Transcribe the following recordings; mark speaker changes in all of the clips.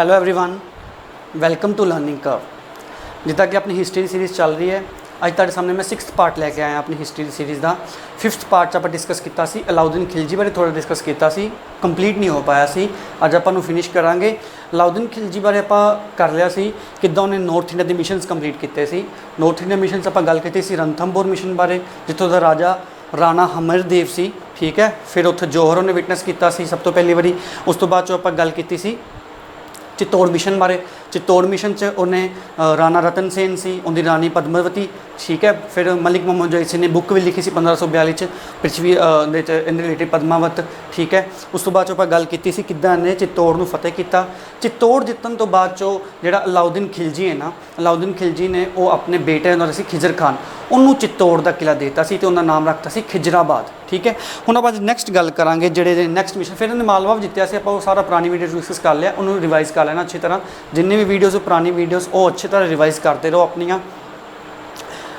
Speaker 1: Hello everyone welcome to learning curve. ਜਿੱਦਾਂ ਕਿ ਆਪਣੀ ਹਿਸਟਰੀ ਦੀ ਸੀਰੀਜ਼ ਚੱਲ ਰਹੀ ਹੈ, ਅੱਜ ਤੁਹਾਡੇ ਸਾਹਮਣੇ ਮੈਂ 6th ਪਾर्ट ਲੈ ਕੇ ਆਇਆ ਆਪਣੀ ਹਿਸਟਰੀ ਦੀ ਸੀਰੀਜ਼ ਦਾ। 5th ਪਾर्ट 'ਚ ਆਪਾਂ ਡਿਸਕਸ ਕੀਤਾ ਸੀ ਅਲਾਉਦੀਨ ਖਿਲਜੀ ਬਾਰੇ, ਥੋੜ੍ਹਾ ਡਿਸਕਸ ਕੀਤਾ ਸੀ, ਕੰਪਲੀਟ ਨਹੀਂ ਹੋ ਪਾਇਆ ਸੀ। ਅੱਜ ਆਪਾਂ ਨੂੰ ਫਿਨਿਸ਼ ਕਰਾਂਗੇ। ਅਲਾਉਦੀਨ ਖਿਲਜੀ ਬਾਰੇ ਆਪਾਂ ਕਰ ਲਿਆ ਸੀ ਕਿੱਦਾਂ ਉਹਨੇ ਨਾਰਥ ਇੰਡੀਆ ਦੇ ਮਿਸ਼ਨਸ ਕੰਪਲੀਟ ਕੀਤੇ ਸੀ। ਨਾਰਥ ਇੰਡੀਆ ਮਿਸ਼ਨਸ ਆਪਾਂ ਗੱਲ ਕੀਤੀ ਸੀ ਰਣਥੰਭੌਰ ਮਿਸ਼ਨ ਬਾਰੇ, ਜਿੱਥੋਂ ਦਾ ਰਾਜਾ ਰਾਣਾ ਹਮਰਦੇਵ ਸੀ, ਠੀਕ ਹੈ। ਫਿਰ ਉੱਥੇ ਜੌਹਰ ਉਹਨੇ ਵਿਟਨੈਸ ਕੀਤਾ ਸੀ ਸਭ ਤੋਂ ਪਹਿਲੀ ਵਾਰੀ। ਉਸ ਤੋਂ ਬਾਅਦ 'ਚੋਂ ਆਪਾਂ ਗੱਲ ਕੀਤੀ ਸੀ चित्तौड़ मिशन बारे। चित्तौड़ मिशन च उन्हें राणा रतन सेन सी, उनकी रानी पद्मावती, ठीक है। फिर मलिक मोहम्मद जैसी ने बुक भी लिखी सी 1542 च पृथ्वी इन रिलेटिव पद्मावत, ठीक है। उस तो बाद आप गल की सी किद्दां ने चित्तौड़ नूं फतेह किया। चित्तौड़ जितन तो बाद चो जिहड़ा अलाउद्दीन खिलजी है ना, अलाउद्दीन खिलजी ने वो अपने बेटे उन्होंने सी खिजर खान, उन्होंने चित्तौड़ का किला देता सी ते उन्होंने नाम रखता सी खिजराबाद, ठीक है। हुण आपां नैक्सट गल करांगे जिहड़े नैक्सट मिशन। फिर इन्हें मालवा भी जित्तिया सी, आपां वो सारा पुरानी वीडियो डिस्कस कर लिया, उन्होंने रिवाइज़ कर लेना अच्छी तरह। जिन्ने भी वीडियोज़ पुरानी वीडियोज़ वो अच्छी तरह रिवाइज़ करते रहो अपनियां।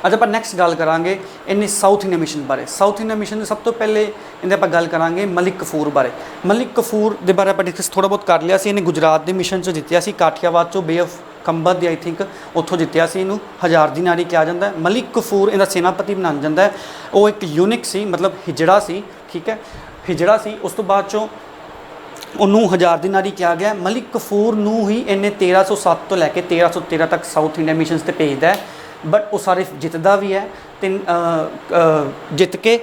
Speaker 1: अज आप नैक्सट गल करांगे इन्हें साउथ इंडिया मिशन बारे। साउथ इंडिया मिशन सब तो पहले इन्हें आप गल करांगे मलिक कफूर बारे। मलिक कफूर के बारे आप डिस्कस थोड़ा बहुत कर लिया सी। इन्हें गुजरात के मिशन च जित्तिया सी, काठियावाड़ चो बे ऑफ कंबद दी आई थिंक उत्थों जित्तिया सी। इनू हजार दिनारी कहा जाता है। मलिक कफूर इनका सेनापति बनाया जाता है। वो एक यूनिक सी, मतलब हिजड़ा सी, ठीक है, हिजड़ा सी। उस तो बाद चो उन्होंने हजार दिनारी कहा गया। मलिक कफूर नूं ही इन्हें 1307 तो लैके 1313 तक साउथ इंडिया मिशन से भेजता है, बट वो सारे जितदा भी है। जित के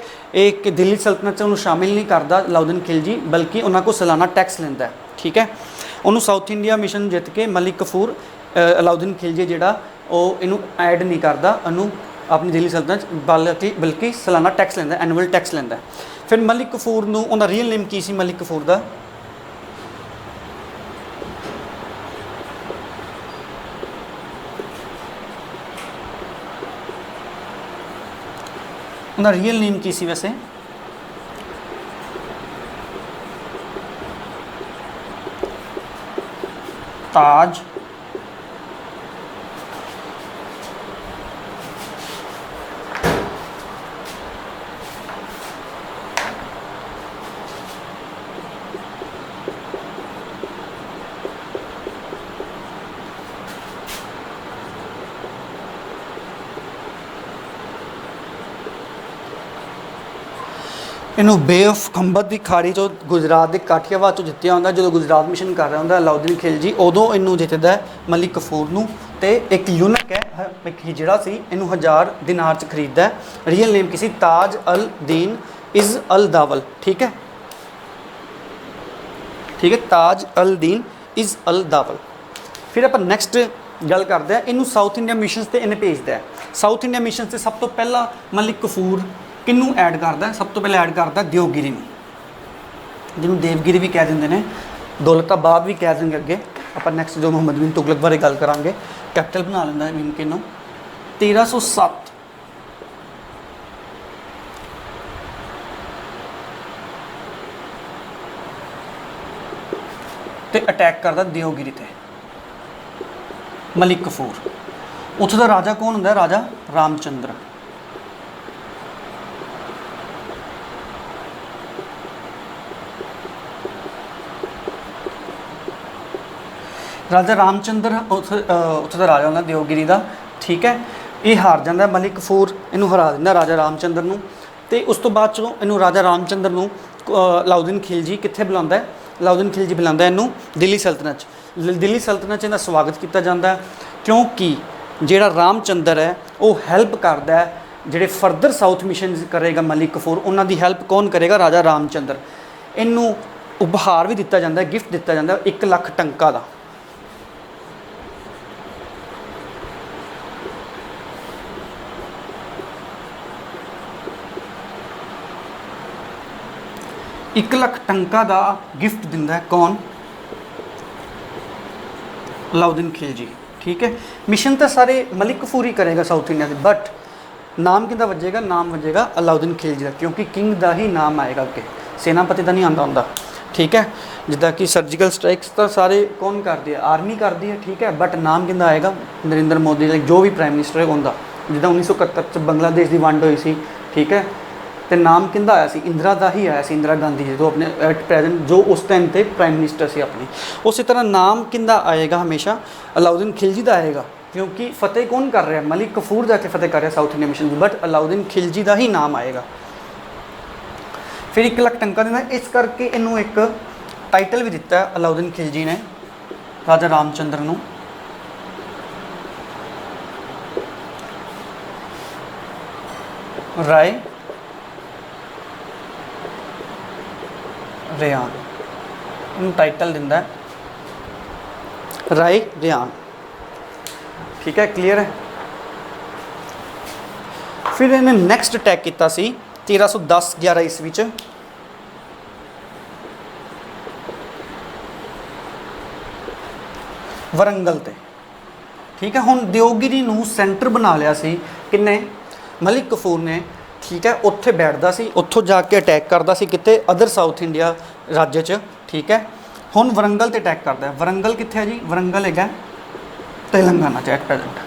Speaker 1: एक दिल्ली सल्तनत से उन्होंने शामिल नहीं करता अलाउद्दीन खिलजी, बल्कि उन्होंने को सालाना टैक्स लेंदा है, ठीक है। उन्होंने साउथ इंडिया मिशन जित के मलिक कफूर अलाउद्दीन खिलजी जिहड़ा वो इनू ऐड नहीं करता इनू अपनी दिल्ली सल्तनत, बल्कि सालाना टैक्स लेंदा, एनुअल टैक्स लेंदा। फिर मलिक कफूर नूं उहदा रियल नेम की सी मलिक कफूर दा? उनका रियल नेम की सी वैसे? ताज इनू बे ऑफ कंबद की खाड़ी चो गुजरात के काठियावाड़ चो जित्तिया होंदा। जो गुजरात मिशन कर रहा होंदा अलाउद्दीन खिलजी, उदों इनू जितदा है मलिक कफूर नूं। ते एक यूनिक है, एक हिजड़ा सी, इनू 1000 दिनार च खरीददा है। रियल नेम किसी ताज अल दीन इज़ अल दावल, ठीक है, ठीक है, ताज अल दीन इज़ अल दावल। फिर आप नैक्सट गल करते हैं इनू साउथ इंडिया मिशन से इन्हें भेजता है। साउथ इंडिया मिशन से सब तो पहला मलिक कफूर किनू ऐड करता है? सब तो पहले ऐड करता है देवगिरी में, जिन्होंने देवगिरी भी कह देंगे ने, दौलताबाद भी कह देंगे। अगे आप नैक्सट जो मुहम्मद बिन तुगलक बारे गल करांगे, कैपिटल बना लेंदा है इनके नूं 1307 ते अटैक करता देवगिरी ते मलिक कफूर। उत्थों का राजा कौन होंदा? राजा रामचंद्र। राजा रामचंद्र उत्थों का राजा होंदा देवगिरी का, ठीक है। ये हार जाता है मलिक कफूर, इनू हरा दिंदा राजा रामचंद्र नूं। ते उस तो बाद चो इनू राजा रामचंद्र नूं अलाउद्दीन खिलजी कित्थे बुलांदा है? अलाउद्दीन खिलजी बुलांदा है इनू दिल्ली सल्तनत। दिल्ली सल्तनत इहदा स्वागत किया जाता है, क्योंकि जिहड़ा रामचंद्र है वो हैल्प करदा है जिहड़े फरदर साउथ मिशन करेगा मलिक कफूर, उन्हां दी हैल्प कौन करेगा? राजा रामचंद्र। इनू उपहार भी दिता जाता है, गिफ्ट दिता जाता है 1 लाख टंका का। 1 लाख टंका का गिफ्ट दिंदा है कौन? अलाउद्दीन खिलजी, ठीक है। मिशन तो सारे मलिक कफूर ही करेगा साउथ इंडिया के, बट नाम किदा वजेगा? नाम वजेगा अलाउद्दीन खिलजी का, क्योंकि किंग का ही नाम आएगा अगे, सेनापति का नहीं आता होंदा, ठीक है। जिदा कि सर्जिकल स्ट्राइक्स तो सारे कौन करती है? आर्मी करती है, ठीक है, बट नाम किंदा आएगा? नरेंद्र मोदी, जो भी प्राइम मिनिस्टर है उनका। जिदा 1971 बांग्लादेश की वंड हुई सी, ठीक है, ਤੇ ਨਾਮ ਕਿੰਦਾ ਆਇਆ ਸੀ, ਇੰਦਰਾ ਦਾ ਹੀ ਆਇਆ ਸੀ, ਇੰਦਰਾ ਗਾਂਧੀ ਜੀ ਜੋ ਆਪਣੇ ਐਟ ਪ੍ਰੈਜ਼ੈਂਟ ਜੋ ਉਸ ਟਾਈਮ ਤੇ ਪ੍ਰਾਈਮ ਮਿਨਿਸਟਰ ਸੀ ਆਪਣੀ। ਉਸੇ ਤਰ੍ਹਾਂ ਨਾਮ ਕਿੰਦਾ ਆਏਗਾ ਹਮੇਸ਼ਾ, ਅਲਾਉਦੀਨ ਖਿਲਜੀ ਦਾ ਆਏਗਾ, ਕਿਉਂਕਿ ਫਤਿਹ ਕੌਣ ਕਰ ਰਿਹਾ, ਮਲਿਕ ਕਫੂਰ ਜਾ ਕੇ ਫਤਿਹ ਕਰ ਰਿਹਾ south India mission the, but Alauddin Khilji ਦਾ ਹੀ ਨਾਮ ਆਏਗਾ। ਫਿਰ 1 ਲੱਖ ਟੰਕਾ ਦਿੰਦਾ, ਇਸ ਕਰਕੇ ਇਹਨੂੰ ਇੱਕ ਟਾਈਟਲ ਵੀ ਦਿੱਤਾ ਅਲਾਉਦੀਨ ਖਿਲਜੀ ਨੇ ਰਾਜਾ ਰਾਮਚੰਦਰ ਨੂੰ, ਰਾਏ ਰਿਆਨ, ਇਹਨੂੰ ਟਾਈਟਲ ਦਿੰਦਾ ਰਾਏ ਰਿਆਨ। ਠੀਕ ਹੈ, ਕਲੀਅਰ ਹੈ। ਫਿਰ ਇਹਨੇ ਨੈਕਸਟ ਅਟੈਕ ਕੀਤਾ ਸੀ 1310-11 ਈਸਵੀ ਚ ਵਰੰਗਲ ਤੇ। ਠੀਕ ਹੈ, ਹੁਣ ਦਿਓਗਿਰੀ ਨੂੰ ਸੈਂਟਰ ਬਣਾ ਲਿਆ ਸੀ ਕਿੰਨੇ, ਮਲਿਕ ਕਫੂਰ ਨੇ। ਠੀਕ ਹੈ, ਉੱਥੇ ਬੈਠਦਾ ਸੀ, ਉੱਥੋਂ ਜਾ ਕੇ ਅਟੈਕ ਕਰਦਾ ਸੀ ਕਿਤੇ ਅਦਰ ਸਾਊਥ ਇੰਡੀਆ ਰਾਜ 'ਚ। ਠੀਕ ਹੈ, ਹੁਣ ਵਰੰਗਲ ਤੇ ਅਟੈਕ ਕਰਦਾ। ਵਰੰਗਲ ਕਿੱਥੇ ਹੈ ਜੀ, ਵਰੰਗਲ ਹੈਗਾ ਤੇਲੰਗਾਨਾ 'ਚ ਐਟ ਪ੍ਰੈਜ਼ੈਂਟ।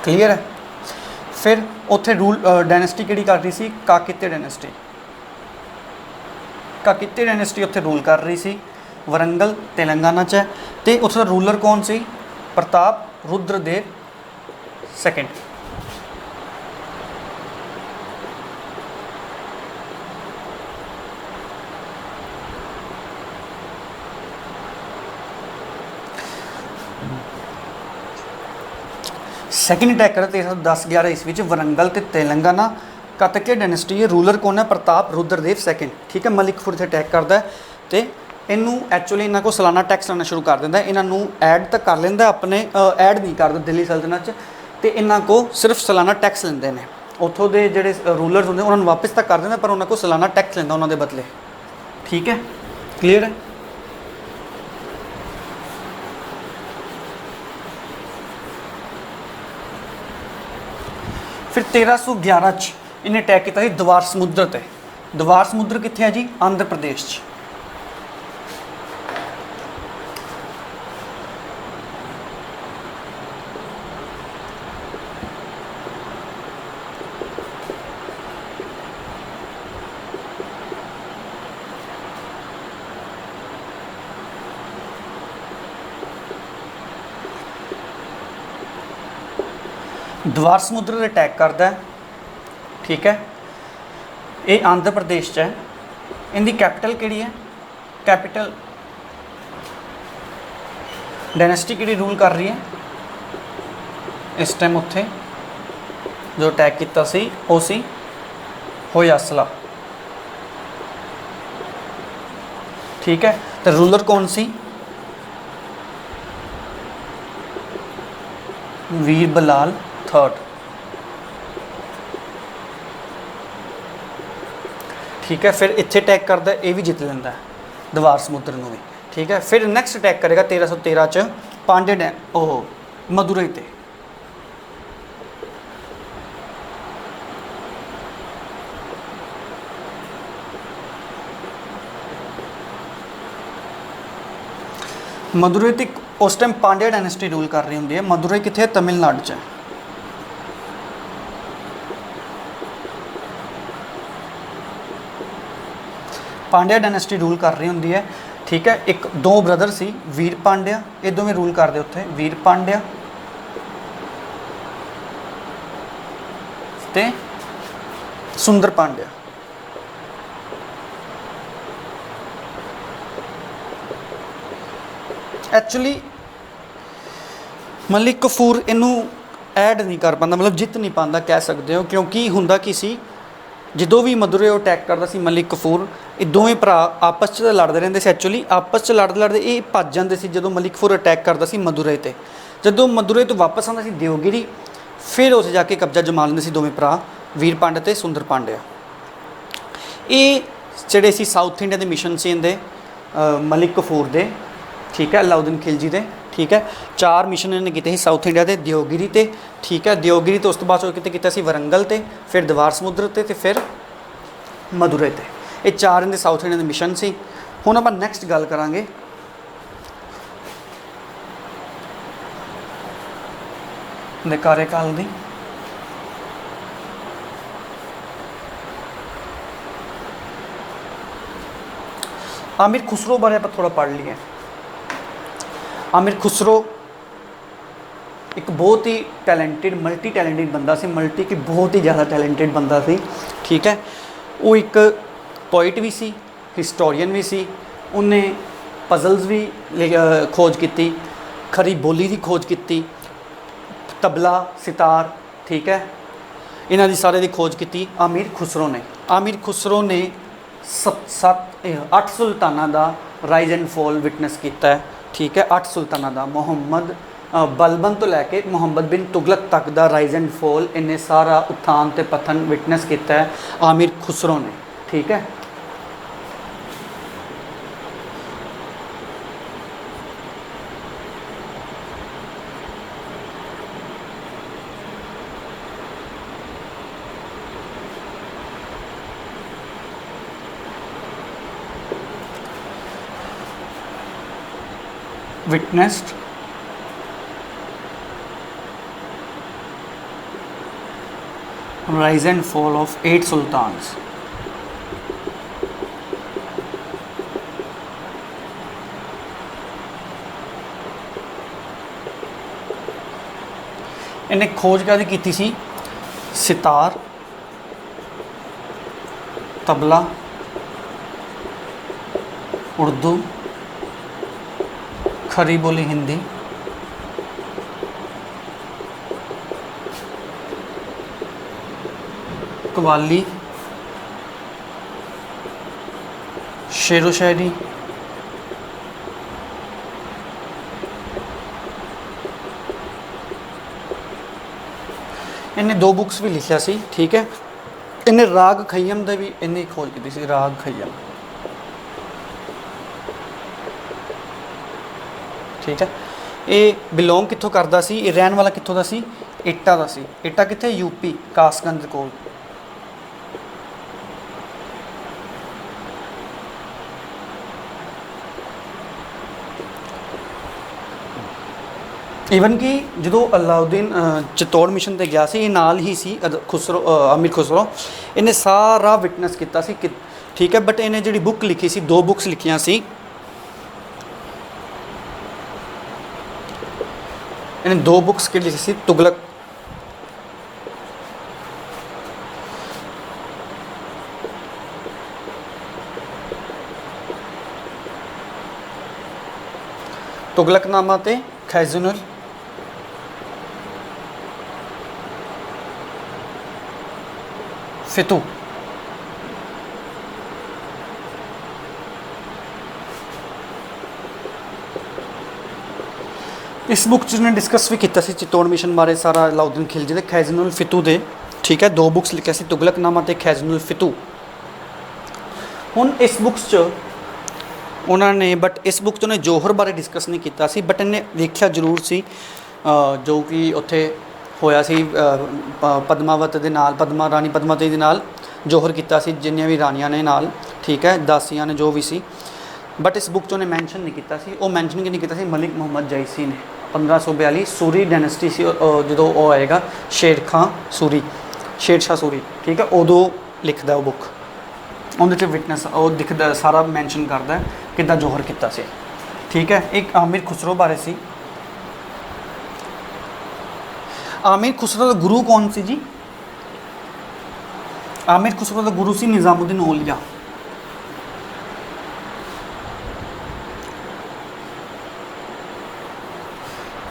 Speaker 1: ਕਲੀਅਰ ਹੈ। ਫਿਰ ਉੱਥੇ ਰੂਲ ਡਾਇਨੈਸਟੀ ਕਿਹੜੀ ਕਰ ਰਹੀ ਸੀ, ਕਾਕਤੀਆ ਡਾਇਨੈਸਟੀ। ਕਾਕਤੀਆ ਡਾਇਨੈਸਟੀ ਉੱਥੇ ਰੂਲ ਕਰ ਰਹੀ ਸੀ, ਵਰੰਗਲ ਤੇਲੰਗਾਨਾ 'ਚ ਹੈ। ਅਤੇ ਉੱਥੇ ਦਾ ਰੂਲਰ ਕੌਣ ਸੀ, ਪ੍ਰਤਾਪ ਰੁद्रदेव ਸੈਕਿੰਡ। ਸੈਕਿੰਡ ਅਟੈਕ ਕਰਾ 1310-11 ਈਸਵੀ ਵਿੱਚ ਵਰੰਗਲ ਤੇ ਤੇਲੰਗਾਨਾ। ਕਾਕਤੀਆ ਡਾਇਨੈਸਟੀ ਹੈ, ਰੂਲਰ ਕੌਣ ਹੈ, ਪ੍ਰਤਾਪ ਰੁद्रदेव ਸੈਕਿੰਡ। ਠੀਕ ਹੈ, ਮਲਿਕ ਕਫੂਰ ਤੇ ਅਟੈਕ ਕਰਦਾ ਅਤੇ ਇਹਨੂੰ ਐਕਚੁਅਲੀ ਇਹਨਾਂ ਕੋਲ ਸਾਲਾਨਾ ਟੈਕਸ ਲੈਣਾ ਸ਼ੁਰੂ ਕਰ ਦਿੰਦਾ। ਇਹਨਾਂ ਨੂੰ ਐਡ ਤਾਂ ਕਰ ਲੈਂਦਾ, ਆਪਣੇ ਐਡ ਨਹੀਂ ਕਰਦਾ ਦਿੱਲੀ ਸਲਤਨਤ 'ਚ, ਅਤੇ ਇਹਨਾਂ ਕੋਲ ਸਿਰਫ ਸਾਲਾਨਾ ਟੈਕਸ ਲੈਂਦੇ ਨੇ। ਉੱਥੋਂ ਦੇ ਜਿਹੜੇ ਰੂਲਰਸ ਹੁੰਦੇ ਉਹਨਾਂ ਨੂੰ ਵਾਪਸ ਤਾਂ ਕਰ ਦਿੰਦਾ, ਪਰ ਉਹਨਾਂ ਕੋਲ ਸਾਲਾਨਾ ਟੈਕਸ ਲੈਂਦਾ ਉਹਨਾਂ ਦੇ ਬਦਲੇ। ਠੀਕ ਹੈ, ਕਲੀਅਰ ਹੈ। ਫਿਰ 1311 'ਚ ਇਹਨੇ ਅਟੈਕ ਕੀਤਾ ਸੀ ਦਵਾਰ ਸਮੁੰਦਰ ਤੇ। ਦਵਾਰ ਸਮੁੰਦਰ ਕਿੱਥੇ ਹੈ ਜੀ, ਆਂਧਰ ਪ੍ਰਦੇਸ਼ 'ਚ। ਦਵਾਰ ਸਮੁੰਦਰ 'ਤੇ ਅਟੈਕ ਕਰਦਾ। ਠੀਕ ਹੈ, ਇਹ ਆਂਧਰ ਪ੍ਰਦੇਸ਼ 'ਚ ਹੈ। ਇਹਦੀ ਕੈਪੀਟਲ ਕਿਹੜੀ ਹੈ, ਕੈਪੀਟਲ ਡਾਇਨੈਸਟੀ ਕਿਹੜੀ ਰੂਲ ਕਰ ਰਹੀ ਹੈ ਇਸ ਟਾਈਮ ਉੱਥੇ, ਜੋ ਅਟੈਕ ਕੀਤਾ ਸੀ ਉਹ ਸੀ ਹੋਯਸਲਾ। ਠੀਕ ਹੈ, ਤੇ ਰੂਲਰ ਕੌਣ ਸੀ, ਵੀਰ ਬਲਾਲ ਥਰਡ। ਠੀਕ ਹੈ, ਫਿਰ ਇੱਥੇ ਅਟੈਕ ਕਰਦਾ, ਇਹ ਵੀ ਜਿੱਤ ਲੈਂਦਾ ਦਵਾਰ ਸਮੁੰਦਰ ਨੂੰ ਵੀ। ਠੀਕ ਹੈ, ਫਿਰ ਨੈਕਸਟ ਅਟੈਕ ਕਰੇਗਾ 1313 'ਚ ਪਾਂਡੇ ਉਹ ਮਦੁਰਈ ਤੇ। ਮਦੁਰਈ ਤੇ ਉਸ ਟਾਈਮ ਪਾਂਡਿਆ ਡਾਇਨੈਸਟੀ ਰੂਲ ਕਰ ਰਹੀ ਹੁੰਦੀ ਹੈ। ਮਦੁਰਈ ਕਿੱਥੇ ਹੈ, ਤਮਿਲਨਾਡੂ 'ਚ ਹੈ। ਪਾਂਡਿਆ ਡਾਇਨੈਸਟੀ ਰੂਲ ਕਰ ਰਹੀ ਹੁੰਦੀ ਹੈ। ਠੀਕ ਹੈ, ਇੱਕ ਦੋ ਬ੍ਰਦਰ ਸੀ ਵੀਰ ਪਾਂਡਿਆ, ਇਹ ਦੋਵੇਂ ਰੂਲ ਕਰਦੇ ਉੱਥੇ, ਵੀਰ ਪਾਂਡਿਆ ਤੇ ਸੁੰਦਰ ਪਾਂਡਿਆ। ਐਕਚੁਅਲੀ ਮਲਿਕ ਕਫੂਰ ਇਹਨੂੰ ਐਡ ਨਹੀਂ ਕਰ ਪਾਉਂਦਾ, ਮਤਲਬ ਜਿੱਤ ਨਹੀਂ ਪਾਉਂਦਾ ਕਹਿ ਸਕਦੇ ਹੋ, ਕਿਉਂਕਿ ਹੁੰਦਾ ਕੀ ਸੀ, ਜਦੋਂ ਵੀ ਮਦੁਰਈ ਉਹ ਅਟੈਕ ਕਰਦਾ ਸੀ ਮਲਿਕ ਕਫੂਰ, ਇਹ ਦੋਵੇਂ ਭਰਾ ਆਪਸ 'ਚ ਲੜਦੇ ਰਹਿੰਦੇ ਸੀ। ਐਕਚੁਅਲੀ ਆਪਸ 'ਚ ਲੜਦੇ ਇਹ ਭੱਜ ਜਾਂਦੇ ਸੀ ਜਦੋਂ ਮਲਿਕ ਕਫੂਰ ਅਟੈਕ ਕਰਦਾ ਸੀ ਮਦੁਰਈ 'ਤੇ। ਜਦੋਂ ਮਦੁਰਈ ਤੋਂ ਵਾਪਸ ਆਉਂਦਾ ਸੀ ਦਿਓਗਿਰੀ, ਫਿਰ ਉੱਥੇ ਜਾ ਕੇ ਕਬਜ਼ਾ ਜਮਾ ਲੈਂਦੇ ਸੀ ਦੋਵੇਂ ਭਰਾ, ਵੀਰ ਪਾਂਡਿਆ ਤੇ ਸੁੰਦਰ ਪਾਂਡਿਆ। ਇਹ ਜਿਹੜੇ ਸੀ ਸਾਊਥ ਇੰਡੀਆ ਦੇ ਮਿਸ਼ਨ ਸੀ ਇਹਦੇ ਮਲਿਕ ਕਫੂਰ ਦੇ। ਠੀਕ ਹੈ, ਅਲਾਉਦੀਨ ਖਿਲਜੀ ਦੇ। ਠੀਕ ਹੈ, 4 ਮਿਸ਼ਨ ਇਹਨੇ ਕੀਤੇ ਸੀ ਸਾਊਥ ਇੰਡੀਆ ਦੇ, ਦਿਓਗਿਰੀ ਤੇ। ਠੀਕ ਹੈ, ਦਿਓਗਿਰੀ ਤੋਂ ਉਸ ਤੋਂ ਬਾਅਦ ਕਿਤੇ ਕੀਤਾ ਸੀ ਵਰੰਗਲ ਤੇ, ਫਿਰ ਦਵਾਰ ਸਮੁੰਦਰ ਤੇ, ਫਿਰ ਮਦੁਰਈ ਤੇ। ਇਹ 4 ਇਹਦੇ ਸਾਊਥ ਇੰਡੀਆ ਦੇ ਮਿਸ਼ਨ ਸੀ। ਹੁਣ ਆਪਾਂ ਨੈਕਸਟ ਗੱਲ ਕਰਾਂਗੇ ਦੇ ਕਾਰਜਕਾਲ ਦੀ। आमिर खुसरो बारे आप थोड़ा पढ़ लिए। आमिर खुसरो एक बहुत ही टैलेंटेड मल्टी टैलेंटेड बंदा सी, मल्टी की बहुत ही ज़्यादा टैलेंटेड बंदा सी, ठीक है। वो एक पोइट भी सी, हिस्टोरीयन भी सी, उन्हें पजल्स भी खोज की, खरी बोली की खोज की, तबला सितार, ठीक है, इन्हों की सारे की खोज की आमिर खुसरो ने। आमिर खुसरो ने 8 सुल्ताना का राइज एंड फॉल विटनेस किया है, ठीक है। 8 सुल्ताना का मुहम्मद बलबन तो लैके मुहम्मद बिन तुगलक तक का राइज एंड फॉल इन्हें सारा उत्थान ते पतन विटनेस किया है आमिर खुसरो ने, ठीक है। witnessed rise and fall of 8 sultans। इन्हें खोज क्या की सी? सितार, तबला, उर्दू, खरी बोली हिंदी, कव्वाली, शेरो शायरी, इन्हें 2 बुक्स भी लिखा सी, ठीक है। इन्हें राग खय्यम का भी इन्हें खोज की सी, राग खय्यम, ठीक है। ये बिलोंग कितों करता सी, ये रहन वाला कितों का सी? एटा का सी। एटा कितने? यूपी कासगंज कोल। ईवन कि जो अलाउद्दीन चित्तौड़ मिशन ते गया सी, ये नाल ही सी खुसरो आमिर खुसरो, इन्हें सारा विटनेस किया सी, ठीक है। बट इन्हें जी बुक लिखी सी, 2 बुक्स लिखियां सी, इन्हें 2 बुक्स के लिखी सी, तुगलक तुगलकनामा ते खैजुनुल फितू। इस बुक ने डिस्कस भी किया चित्तौड़ मिशन बारे सारा अलाउद्दीन खिलजी के खैजुनुल फितू दे, ठीक है। 2 बुक्स लिखा सी, तुगलकनामा ते खैजुनुल फितू। हुण इस बुक्स च उन्होंने बट इस बुक च उन्हें जौहर बारे डिस्कस नहीं किया सी, बट इन्हें देखा जरूर सी जो कि उत्थे होया सी पद्मावत दे नाल, पद्मा रानी पद्मावती दे नाल जौहर किया सी, जिन्नियां भी रानियां ने नाल, ठीक है, दासियां ने जो भी सी। बट इस बुक च उन्हें मैंशन नहीं किया सी। वो मैंशन नहीं किया सी मलिक मुहम्मद जैसी ने 1542 सूरी डायनेस्टी सी जो वो आएगा शेर खां सूरी, शेर शाह सूरी, ठीक है, उदों लिखदा वो बुक, उन्हें विटनेस वो दिखता सारा मैंशन करता है कि जौहर किया से, ठीक है। एक आमिर खुसरो बारे सी। आमिर खुसरो का गुरु कौन सी जी? आमिर खुसरो का गुरु सी निज़ामुद्दीन औलिया।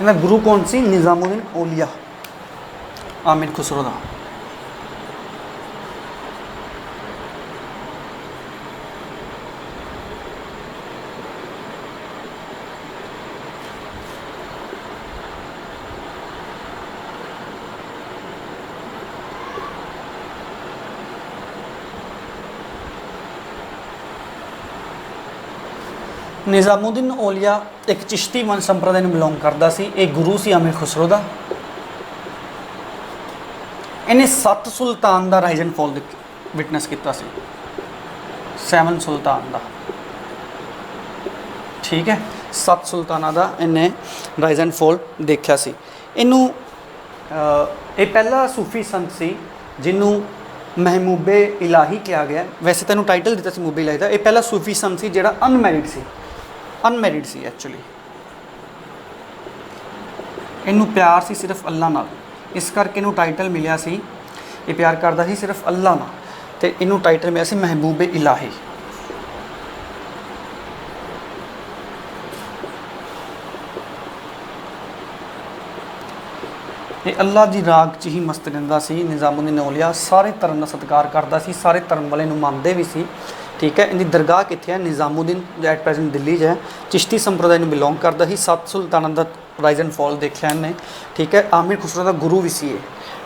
Speaker 1: गुरु कौन सी? निज़ामुद्दीन औलिया, आमिर खुसरो का। निज़ामुद्दीन औलिया एक चिश्ती वंश संप्रदाय में बिलोंग करता सी। एक गुरु सी आमिर खुसरो का। इन्हें 7 सुल्तान का राइज एंड फॉल विटनेस किया सी, 7 सुल्तान का, ठीक है। 7 सुल्ताना का इन्हें राइज एंड फॉल देखा सी। इनू ये पहला सूफी संत सी जिन्हों महमूबे इलाही कहा गया। वैसे तेन टाइटल दिता सी महमूबे इलाही का। ये पहला सूफी संत सी जिहड़ा अनमैरिड सी एक्चुअली। इनू प्यार सी सिर्फ अल्लाह नाल, इस करके इनू टाइटल मिलिया सी, ये प्यार करता सी सिर्फ अल्लाह नाल, ते इनू टाइटल मिला सी महबूबे इलाही। ये अल्लाह की राग च ही मस्त रहिंदा सी। निज़ामुद्दीन औलिया सारे धर्म का सत्कार करता सी, सारे धर्म वाले नूं मनदे भी सी। ठीक है, इनकी दरगाह कित्थे है? निज़ामुद्दीन एट प्रेजेंट दिल्ली है। चिश्ती संप्रदाय में बिलोंग करता ही। 7 सुल्ताना का राइज एंड फॉल देखा इन्हें। ठीक है, आमिर खुसरो का गुरु भी सी है।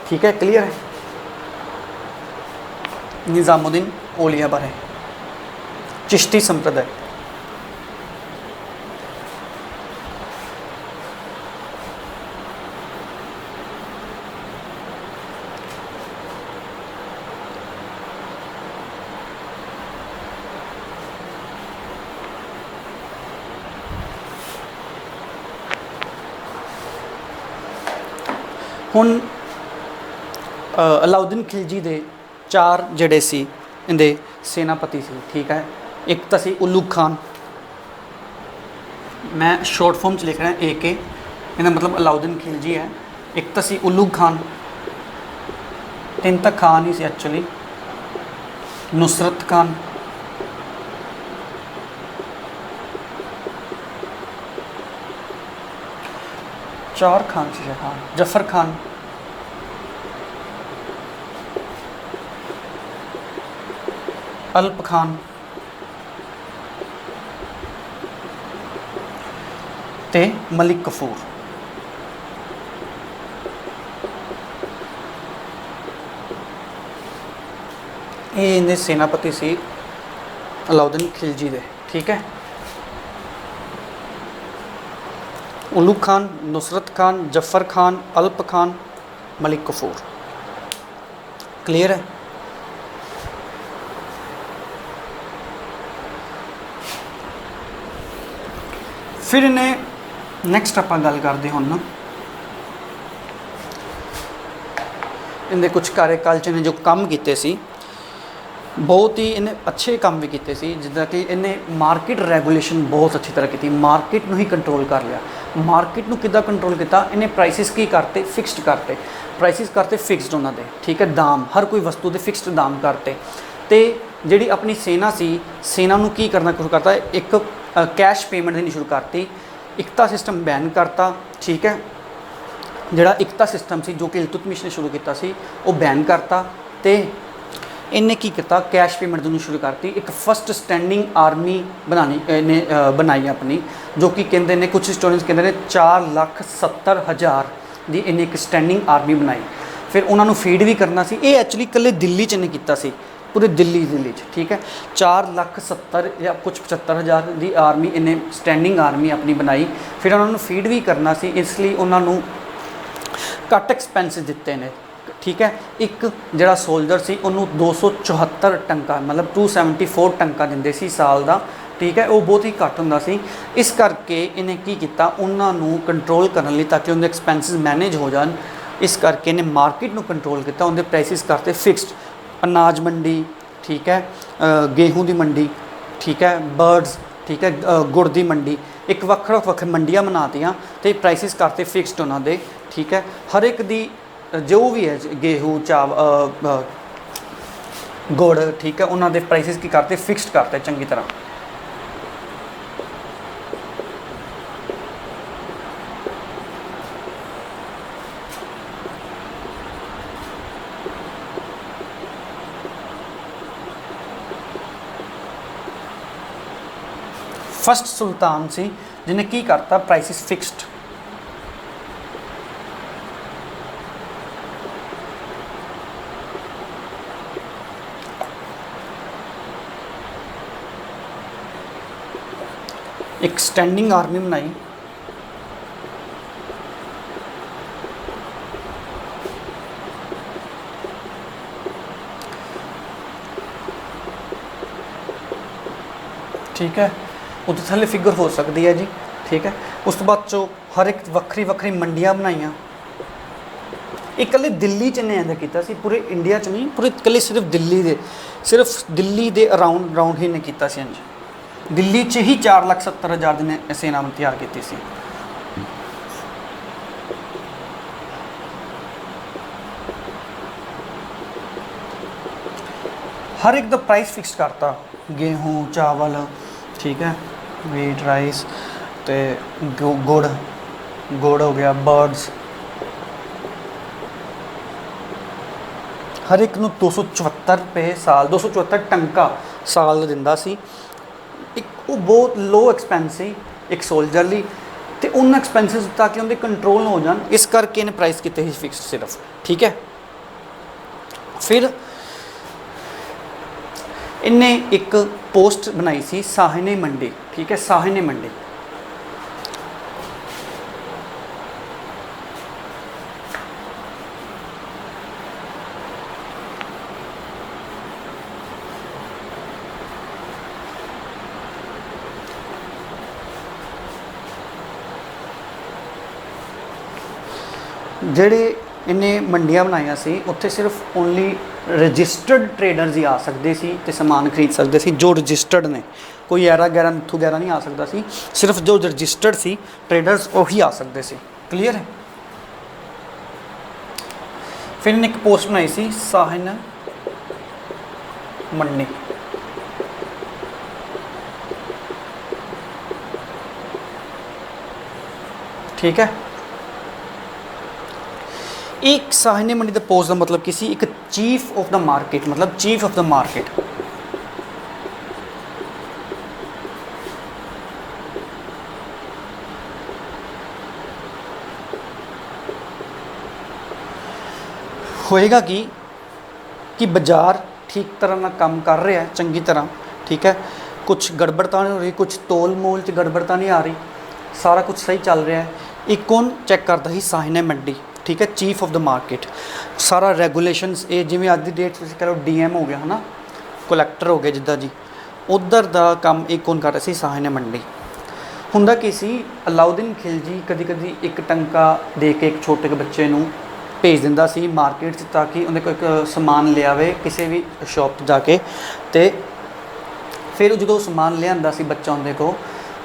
Speaker 1: ठीक है, क्लीयर है निज़ामुद्दीन औलिया बारे। चिश्ती संप्रदाय हुण अलाउद्दीन खिलजी दे 4 जड़े सी इंदे सेनापति सी। ठीक है, एक तो सी उल्लू खान, मैं शॉर्ट फॉर्म च लिख रहा AK, इनका मतलब अलाउद्दीन खिलजी है। एक तो सी उल्लू खान, 3 तो खान ही सी एक्चुअली। नुसरत खान, चार खान से खान, जफर खान, अल्प खान ते मलिक कफूर। ये इन्हें सेनापति सी अलाउद्दीन खिलजी दे। ठीक है, उल्लू खान, नुसरत खान, जफर खान, अल्प खान, मलिक कफूर। क्लियर है? फिर इन्हें नैक्सट आप गल करते हो ना, इन्हें कुछ कार्यकाल च इन्हें जो काम किए सी, बहुत ही इन्हें अच्छे काम भी किए सी। जिदा कि इन्हें मार्केट रेगूलेशन बहुत अच्छी तरह की, मार्केट नूं ही कंट्रोल कर लिया। मार्केट नूं किद्दां कंट्रोल किया? इन्हें प्राइसिस की करते? फिक्सड करते। प्राइसिस करते फिक्सड उन्होंने। ठीक है, दाम हर कोई वस्तु के फिक्सड दाम करते। तो जी अपनी सेना सी, सेना नूं की करना शुरू करता? एक कैश पेमेंट देनी शुरू करती। इकता सिस्टम बैन करता। ठीक है, जिहड़ा इकता सिस्टम सी जो कि इल्तुतमिश ने शुरू किया सी, वो बैन करता। तो इन्हें की किया? कैश पेमेंट देनी शुरू करती। एक फस्ट स्टैंडिंग आर्मी बनाई अपनी, जो कि कहते हैं कुछ हिस्टोरियंस कहते हैं 4,70,000 की इन्हें एक स्टैंडिंग आर्मी बनाई। फिर उन्होंने फीड भी करना सी। ये एक्चुअली कल्ले दिल्ली च इन्हें किया सी, पूरे दिल्ली च। ठीक है, 4,70,000 या कुछ 75,000 की आर्मी इन्हें स्टैंडिंग आर्मी अपनी बनाई। फिर उन्होंने फीड भी करना सी, इसलिए उन्होंने घट एक्सपेंसिस दिते हैं। ठीक है, एक जड़ा सोल्जर सी उन्होंने 274 टंका मतलब 274 टंका देंदे सी साल का। ठीक है, वो बहुत ही घट होंदा सी। इस करके इन्हें की किया? उन्होंने कंट्रोल करने लिए, ताकि उनके एक्सपेंसिस मैनेज हो जान, इस करके इन्हें मार्केट में कंट्रोल किया। उनके प्राइसिस करते फिक्सड। अनाज मंडी, ठीक है, गेहूं की मंडी, ठीक है, बर्ड्स, ठीक है, गुड़ की मंडी, एक वक् मंडियां बनातियाँ तो प्राइसिस करते फिक्सड उन्होंने। ठीक है, हर एक दी जो भी है गेहूं गुड़, ठीक है, उन्होंने प्राइसिस की करते फिक्सड करते चंगी तरह। फस्ट सुल्तान सी जिन्हें की करता? Prices fixed. एक स्टैंडिंग आर्मी बनाई। ठीक है, उस थले फिगर हो सकती है जी। ठीक है, उस तो बाद चो हर एक वक्री वक्री मंडियां बनाइया। इकल्ले दिल्ली च इन्हें इंज किया पूरे इंडिया च नहीं, पूरे इकल्ले सिर्फ दिल्ली दे अराउंड ही इन्हें किया इंज। दिल्ली च ही 4,70,000 दिन सेना तैयार की सी। हर एक दा प्राइस फिक्स करता, गेहूँ चावल, ठीक है, वीट राइस ते गुड़ हो गया, बर्ड्स, हर एक नूं 274 रुपये साल, 274 टंका साल दिंदा सी। एक वो बहुत लो एक्सपेंस सी एक सोल्जर ली, तो उन एक्सपेंसिस ताकि उनके कंट्रोल हो जान, इस करके इन्हें प्राइस किए ही फिक्स सिर्फ, ठीक है। फिर इन्हें एक पोस्ट बनाई सी साहने मंडी, ठीक है, साहने मंडी। ਜਿਹੜੇ इन्हें मंडियां बनाई सी उत्थे सिर्फ ओनली रजिस्टर्ड ट्रेडर्स ही आ सकते सी ते समान खरीद सकते सी, जो रजिस्टर्ड ने, कोई ऐरा गैरा मिथू गैरा नहीं आ सकता सी, सिर्फ जो रजिस्टर्ड सी ट्रेडर्स वही आ सकते सी। क्लीयर है। फिर इन्हें एक पोस्ट बनाई सी साहन मंडी, ठीक है। एक साहने मंडी द पोस्ट का मतलब किसी एक चीफ ऑफ द मार्केट, मतलब चीफ ऑफ द मार्केट। होएगा कि बाजार ठीक तरह ना काम कर रहा है, चंगी तरह, ठीक है, कुछ गड़बड़ तो नहीं हो रही, कुछ तोल मोल च गड़बड़ तो नहीं आ रही, सारा कुछ सही चल रहा है। एक कौन चैक करता ही साहने मंडी, ठीक है, चीफ ऑफ द मार्केट। सारा रेगूलेशनस ये जिमें अज की डेट कह लो DM हो गया है ना, कलैक्टर हो गया जिदा जी, उधर का काम एक कौन कर रहा सी साहने मंडी। हुंदा की सी अलाउद्दीन खिलजी कदी कदी एक टंका दे के एक छोटे बच्चे नूं भेज दिंदा सी मार्केट ताकि उन्हें कोई एक समान ले आवे किसी भी शॉप जाके, तो फिर जो समान ले आंदा सी बच्चा उन्हें को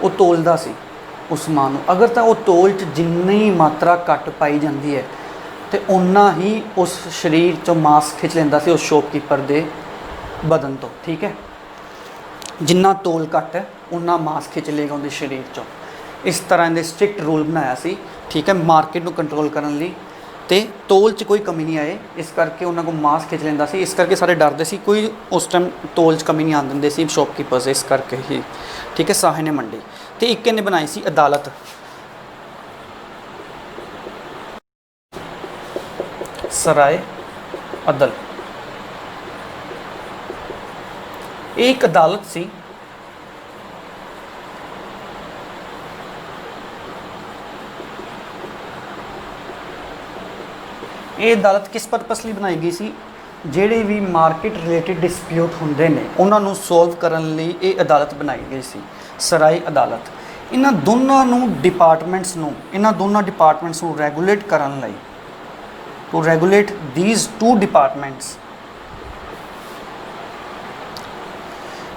Speaker 1: वो तोलदा सी उस समान, अगर तो वो तोल च जिन्नी मात्रा घट पाई जाती है तो उन्ना ही उस शरीर चो मास खिंच लेंदा सी उस शॉपकीपर दे बदन तो, ठीक है। जिन्ना तोल घट है उन्ना मास खिंच लेगा उनके शरीर चो। इस तरह इन्हें स्ट्रिक्ट रूल बनाया सी, ठीक है, मार्केट को कंट्रोल करने लई, ते तोल च कोई कमी नहीं आए, इस करके उन्होंने को मास खिंच लेंदा सी, इस करके सारे डरते सी, कोई उस टाइम तोल च कमी नहीं आन दिंदे सी शॉपकीपर्स, इस करके ही, ठीक है, साहने मंडी। तो एक इन्हें बनाई सी अदालत, सराय अदल, एक अदालत सी ये अदालत किस परपस लिए बनाई गई सी, ਜਿਹੜੇ भी मार्केट रिलेटिड डिस्प्यूट होंदे ने उन्होंने सोल्व करने लिए ये अदालत बनाई गई सी, सराय अदालत। इन्हां दोनों डिपार्टमेंट्स नूं, इन्हां दोनों डिपार्टमेंट्स नूं रेगूलेट करने लई, टू रेगूलेट दीज टू डिपार्टमेंट्स,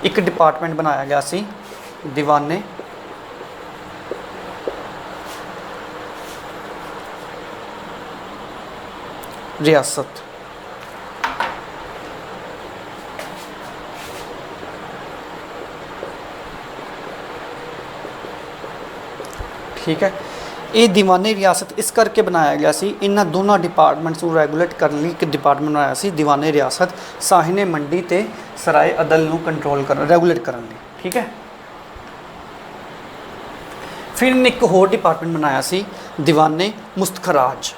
Speaker 1: एक डिपार्टमेंट बनाया गया सी दीवाने रियासत। ठीक है, ये दीवानी रियासत इस करके बनाया गया सी, इन्हां दोनों डिपार्टमेंट्स को रेगूलेट करने लिए एक डिपार्टमेंट बनाया सी दीवानी रियासत, साहने मंडी ते सराय अदल नूं कंट्रोल कर रेगूलेट करने लिए, ठीक है। फिर इन्हें एक होर डिपार्टमेंट बनाया सी दीवाने मुस्तखराज।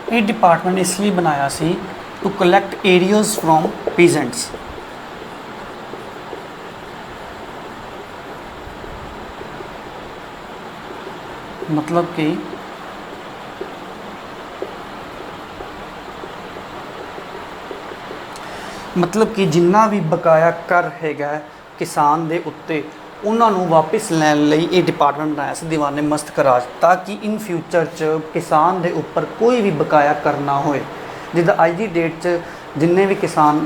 Speaker 1: ये डिपार्टमेंट इसलिए बनाया सी to collect arrears from peasants, मतलब कि मतलब कि जिन्ना भी बकाया कर हैगा किसान दे उत्ते ਉਹਨਾਂ ਨੂੰ ਵਾਪਸ ਲੈਣ ਲਈ ਇਹ ਡਿਪਾਰਟਮੈਂਟ ਬਣਾਇਆ ਸੀ ਦੀਵਾਨੇ ਮਸਤਕ ਰਾਜ, ਤਾਂ ਕਿ ਇਨ ਫਿਊਚਰ 'ਚ ਕਿਸਾਨ ਦੇ ਉੱਪਰ ਕੋਈ ਵੀ ਬਕਾਇਆ ਕਰਨਾ ਹੋਏ। ਜਿੱਦਾਂ ਅੱਜ ਦੀ ਡੇਟ 'ਚ ਜਿੰਨੇ ਵੀ ਕਿਸਾਨ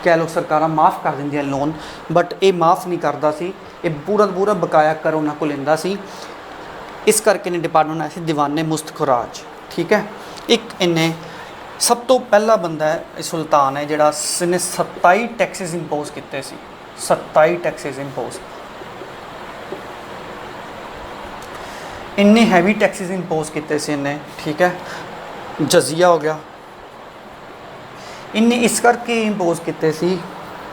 Speaker 1: ਕਹਿ ਲਓ ਸਰਕਾਰਾਂ ਮਾफ़ ਕਰ ਦਿੰਦੀਆਂ ਲੋਨ, ਬਟ ਇਹ ਮਾफ़ ਨਹੀਂ ਕਰਦਾ ਸੀ, ਇਹ ਪੂਰਾ ਪੂਰਾ ਬਕਾਇਆ ਕਰ ਉਹਨਾਂ ਕੋਲ ਲੈਂਦਾ ਸੀ। ਇਸ ਕਰਕੇ ਨੇ ਡਿਪਾਰਟਮੈਂਟ ਬਣਾਇਆ ਸੀ ਦੀਵਾਨੇ ਮੁਸਤਕ ਰਾਜ। ਠੀਕ ਹੈ। ਇੱਕ ਇਹਨੇ ਸਭ ਤੋਂ ਪਹਿਲਾ ਬੰਦਾ ਹੈ ਸੁਲਤਾਨ ਹੈ ਜਿਹੜਾ ਇਸਨੇ 27 ਟੈਕਸਿਸ ਇੰਪੋਜ਼ ਕੀਤੇ ਸੀ। 27 ਟੈਕਸਿਸ ਇੰਪੋਜ਼, ਇੰਨੇ हैवी टैक्सिस इंपोज किए से इन्हें। ठीक है। जजिया हो गया, इन्हें इस करके इंपोज किए सी,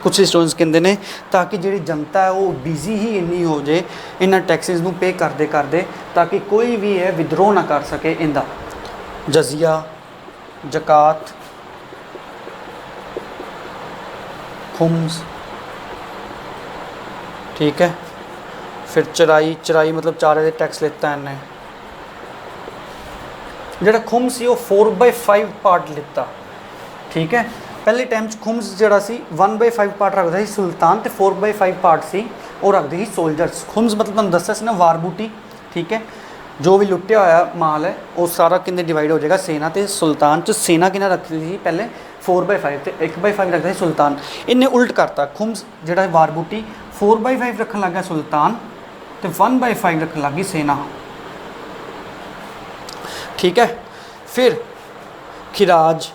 Speaker 1: कुछ स्टूडेंट्स कहते हैं ताकि जी जनता है वो बिजी ही इन्नी हो जाए इन्होंने टैक्सिस में पे करते करते, ताकि कोई भी है विद्रोह ना कर सके इनका। जजिया, जकात, खुम्स। ठीक है। फिर चराई, चराई मतलब चारे दे टैक्स लेता है इन्हें। जोड़ा खुम्स सी वो 4/5 पार्ट लेता। ठीक है। पहले टाइम खुम्स जोड़ा सी 1/5 पार्ट रखता है सुल्तान, तो 4/5 पार्ट सी वो रखते ही सोल्जर्स। खुम्स मतलब तुहानूं दस्सिया सी ना वार बूटी। ठीक है। जो भी लुटिया होया माल है वो सारा किन्ने डिवाइड हो जाएगा सेना ते सुल्तान च। सेना किन्ना रखती थी पहले 4/5 तो 1/5 रखता है सुल्तान। इन्हें उल्ट करता, खुम्स जोड़ा वार बूटी 4/5 रखन लग गया सुल्तान, तो 1/5 रखन लग गई सेना। ठीक है। फिर खिराज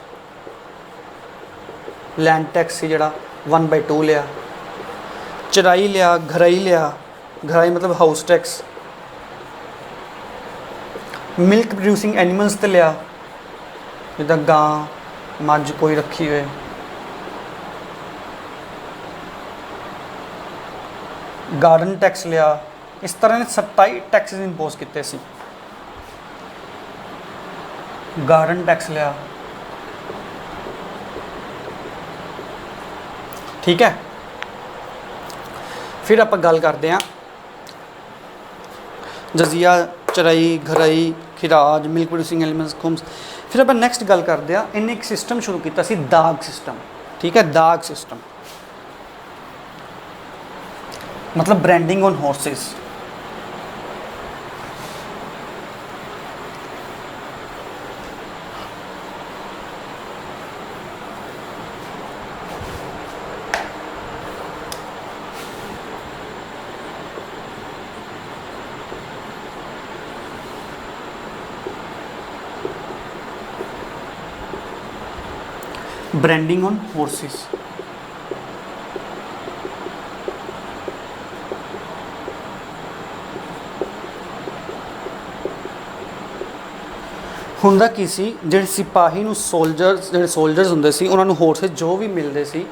Speaker 1: लैंड टैक्स से जोड़ा 1/2 लिया। चराई लिया, घराई लिया, घराई मतलब house tax. Milk producing animals ते लिया, जिदा गां मझ कोई रखी हुए। गार्डन टैक्स लिया। इस तरह ने 27 टैक्सिस इंपोज किए सी। गार्डन टैक्स लिया। ठीक है। फिर आप गल करते हैं जजिया, चराई, घराई, खिराज, मिल्क प्रोड्यूसिंग एलिमेंट्स, खुम्स। फिर आप नैक्सट गल करते हैं, इन्हें एक सिस्टम शुरू किया सी दाग सिस्टम। ठीक है। दाग सिस्टम मतलब branding on horses. Branding on horses. ਹੁੰਦਾ ਕੀ ਸੀ, ਜਿਹੜੇ ਸਿਪਾਹੀ ਨੂੰ ਸੋਲਜਰਸ, ਜਿਹੜੇ ਸੋਲਜਰਸ ਹੁੰਦੇ ਸੀ ਉਹਨਾਂ ਨੂੰ ਹੌਰਸਸ ਜੋ ਵੀ ਮਿਲਦੇ ਸੀ,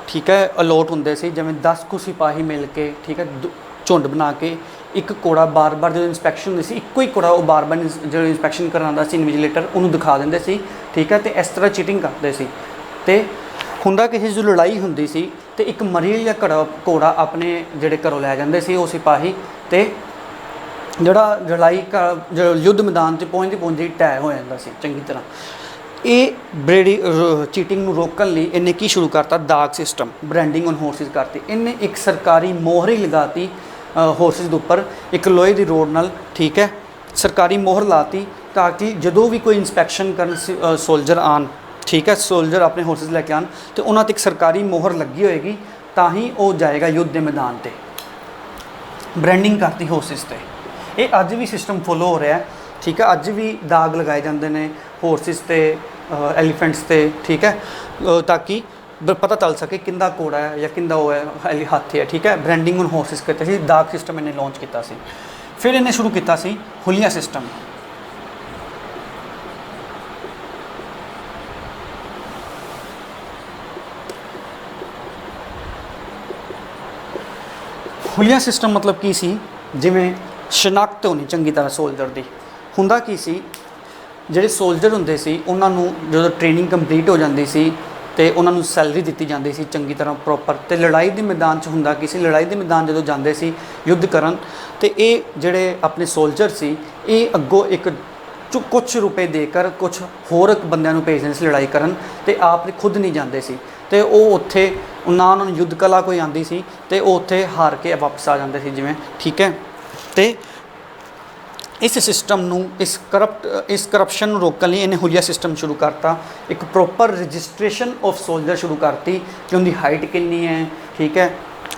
Speaker 1: ਠੀਕ ਹੈ ਅਲੋਟ ਹੁੰਦੇ ਸੀ। ਜਿਵੇਂ 10 ਕੁ ਸਿਪਾਹੀ ਮਿਲ ਕੇ, ਠੀਕ ਹੈ, ਝੁੰਡ ਬਣਾ ਕੇ ਇੱਕ ਘੋੜਾ ਬਾਰ-ਬਾਰ ਜਦੋਂ ਇੰਸਪੈਕਸ਼ਨ ਹੁੰਦੀ ਸੀ, ਇੱਕੋ ਹੀ ਘੋੜਾ ਉਹ ਬਾਰ-ਬਾਰ ਜਦੋਂ ਇੰਸਪੈਕਸ਼ਨ ਕਰਨ ਆਉਂਦਾ ਸੀ ਇਨਵੀਜੀਲੇਟਰ, ਉਹਨੂੰ ਦਿਖਾ ਦਿੰਦੇ ਸੀ। ਠੀਕ ਹੈ। ਤੇ ਇਸ ਤਰ੍ਹਾਂ ਚੀਟਿੰਗ ਕਰਦੇ ਸੀ। ਤੇ ਹੁੰਦਾ ਕਿਸੇ ਜੋ ਲੜਾਈ ਹੁੰਦੀ ਸੀ ਤੇ ਇੱਕ ਮਰੀ ਜਾਂ ਘੋੜਾ ਆਪਣੇ ਜਿਹੜੇ ਘਰੋਂ ਲੈ ਜਾਂਦੇ ਸੀ ਉਹ ਸਿਪਾਹੀ, ਤੇ ਜਿਹੜਾ ਲੜਾਈ ਜਿਹੜਾ ਯੁੱਧ ਮੈਦਾਨ 'ਚ ਪਹੁੰਚਦੀ ਢਹਿ ਹੋ ਜਾਂਦਾ ਸੀ ਚੰਗੀ ਤਰ੍ਹਾਂ। ਇਹ ਬ੍ਰੇਡੀ ਚੀਟਿੰਗ ਨੂੰ ਰੋਕਣ ਲਈ ਇਹਨੇ ਕੀ ਸ਼ੁਰੂ ਕਰਤਾ, ਦਾਗ ਸਿਸਟਮ, ਬ੍ਰਾਂਡਿੰਗ ਔਨ ਹੌਰਸਿਸ ਕਰਤੀ। ਇਹਨੇ ਇੱਕ ਸਰਕਾਰੀ ਮੋਹਰ ਹੀ ਲਗਾਤੀ ਹੌਰਸਿਸ ਦੇ ਉੱਪਰ, ਇੱਕ ਲੋਹੇ ਦੀ ਰੋਡ ਨਾਲ। ਠੀਕ ਹੈ। ਸਰਕਾਰੀ ਮੋਹਰ ਲਾਤੀ ਤਾਂ ਕਿ ਜਦੋਂ ਵੀ ਕੋਈ ਇੰਸਪੈਕਸ਼ਨ ਕਰਨ ਸੋਲਜਰ ਆਉਣ, ਠੀਕ ਹੈ, ਸੋਲਜਰ ਆਪਣੇ ਹੌਰਸਿਸ ਲੈ ਕੇ ਆਉਣ, ਤੇ ਉਹਨਾਂ 'ਤੇ ਇੱਕ ਸਰਕਾਰੀ ਮੋਹਰ ਲੱਗੀ ਹੋਏਗੀ, ਤਾਂ ਹੀ ਉਹ ਜਾਏਗਾ ਯੁੱਧ ਦੇ ਮੈਦਾਨ 'ਤੇ। ਬ੍ਰਾਂਡਿੰਗ ਕਰਤੀ ਹੌਰਸਿਸ 'ਤੇ। ਇਹ ਅੱਜ ਵੀ ਸਿਸਟਮ ਫੋਲੋ ਹੋ ਰਿਹਾ। ਠੀਕ ਹੈ। ਅੱਜ ਵੀ ਦਾਗ ਲਗਾਏ ਜਾਂਦੇ ਨੇ ਹੌਰਸਿਸ 'ਤੇ, ਐਲੀਫੈਂਟਸ 'ਤੇ। ਠੀਕ ਹੈ। ਤਾਂ ਕਿ ਪਤਾ ਚੱਲ ਸਕੇ ਕਿੰਦਾ ਘੋੜਾ ਹੈ ਜਾਂ ਕਿੰਦਾ ਉਹ ਹੈ ਹਾਥੀ ਹੈ। ਠੀਕ ਹੈ। ਬ੍ਰਾਂਡਿੰਗ ਔਨ ਹੌਰਸਿਸ ਕੀਤੇ ਸੀ। ਦਾਗ ਸਿਸਟਮ ਇਹਨੇ ਲਾਂਚ ਕੀਤਾ ਸੀ। ਫਿਰ ਇਹਨੇ ਸ਼ੁਰੂ ਕੀਤਾ ਸੀ ਹੁਲੀਆ ਸਿਸਟਮ। ਹੁਲੀਆ ਸਿਸਟਮ ਮਤਲਬ ਕੀ ਸੀ, ਜਿਵੇਂ ਸ਼ਨਾਖਤ ਹੋਣੀ ਚੰਗੀ ਤਰ੍ਹਾਂ ਸੋਲਜਰ ਦੀ। ਹੁੰਦਾ ਕੀ ਸੀ, ਜਿਹੜੇ ਸੋਲਜਰ ਹੁੰਦੇ ਸੀ ਉਹਨਾਂ ਨੂੰ ਜਦੋਂ ਟ੍ਰੇਨਿੰਗ ਕੰਪਲੀਟ ਹੋ ਜਾਂਦੀ ਸੀ ਤੇ ਉਹਨਾਂ ਨੂੰ ਸੈਲਰੀ ਦਿੱਤੀ ਜਾਂਦੀ ਸੀ ਚੰਗੀ ਤਰ੍ਹਾਂ ਪ੍ਰੋਪਰ। ਤੇ ਲੜਾਈ ਦੇ ਮੈਦਾਨ 'ਚ ਹੁੰਦਾ ਕੀ ਸੀ, ਲੜਾਈ ਦੇ ਮੈਦਾਨ ਜਦੋਂ ਜਾਂਦੇ ਸੀ ਯੁੱਧ ਕਰਨ, ਤੇ ਇਹ ਜਿਹੜੇ ਆਪਣੇ ਸੋਲਜਰ ਸੀ ਇਹ ਅੱਗੋਂ ਇੱਕ ਕੁਛ ਰੁਪਏ ਦੇ ਕਰ ਕੁਛ ਹੋਰ ਬੰਦਿਆਂ ਨੂੰ ਭੇਜਦੇ ਸੀ ਲੜਾਈ ਕਰਨ, ਤੇ ਆਪ ਖੁਦ ਨਹੀਂ ਜਾਂਦੇ ਸੀ। ਤੇ ਉਹ ਉੱਥੇ ਨਾ ਉਹਨਾਂ ਨੂੰ ਯੁੱਧ ਕਲਾ ਕੋਈ ਆਉਂਦੀ ਸੀ ਤੇ ਉਹ ਉੱਥੇ ਹਾਰ ਕੇ ਵਾਪਸ ਆ ਜਾਂਦੇ ਸੀ ਜਿਵੇਂ, ਠੀਕ ਹੈ। ਤੇ ਇਸ ਸਿਸਟਮ ਨੂੰ ਇਸ ਕਰਪਸ਼ਨ ਨੂੰ ਰੋਕਣ ਲਈ ਇਹਨੇ ਹੁਲੀਆ ਸਿਸਟਮ ਸ਼ੁਰੂ ਕਰਤਾ। ਇੱਕ ਪ੍ਰੋਪਰ ਰਜਿਸਟ੍ਰੇਸ਼ਨ ਆਫ ਸੋਲਜਰ ਸ਼ੁਰੂ ਕਰਤੀ ਕਿ ਉਹਦੀ ਹਾਈਟ ਕਿੰਨੀ ਹੈ, ਠੀਕ ਹੈ,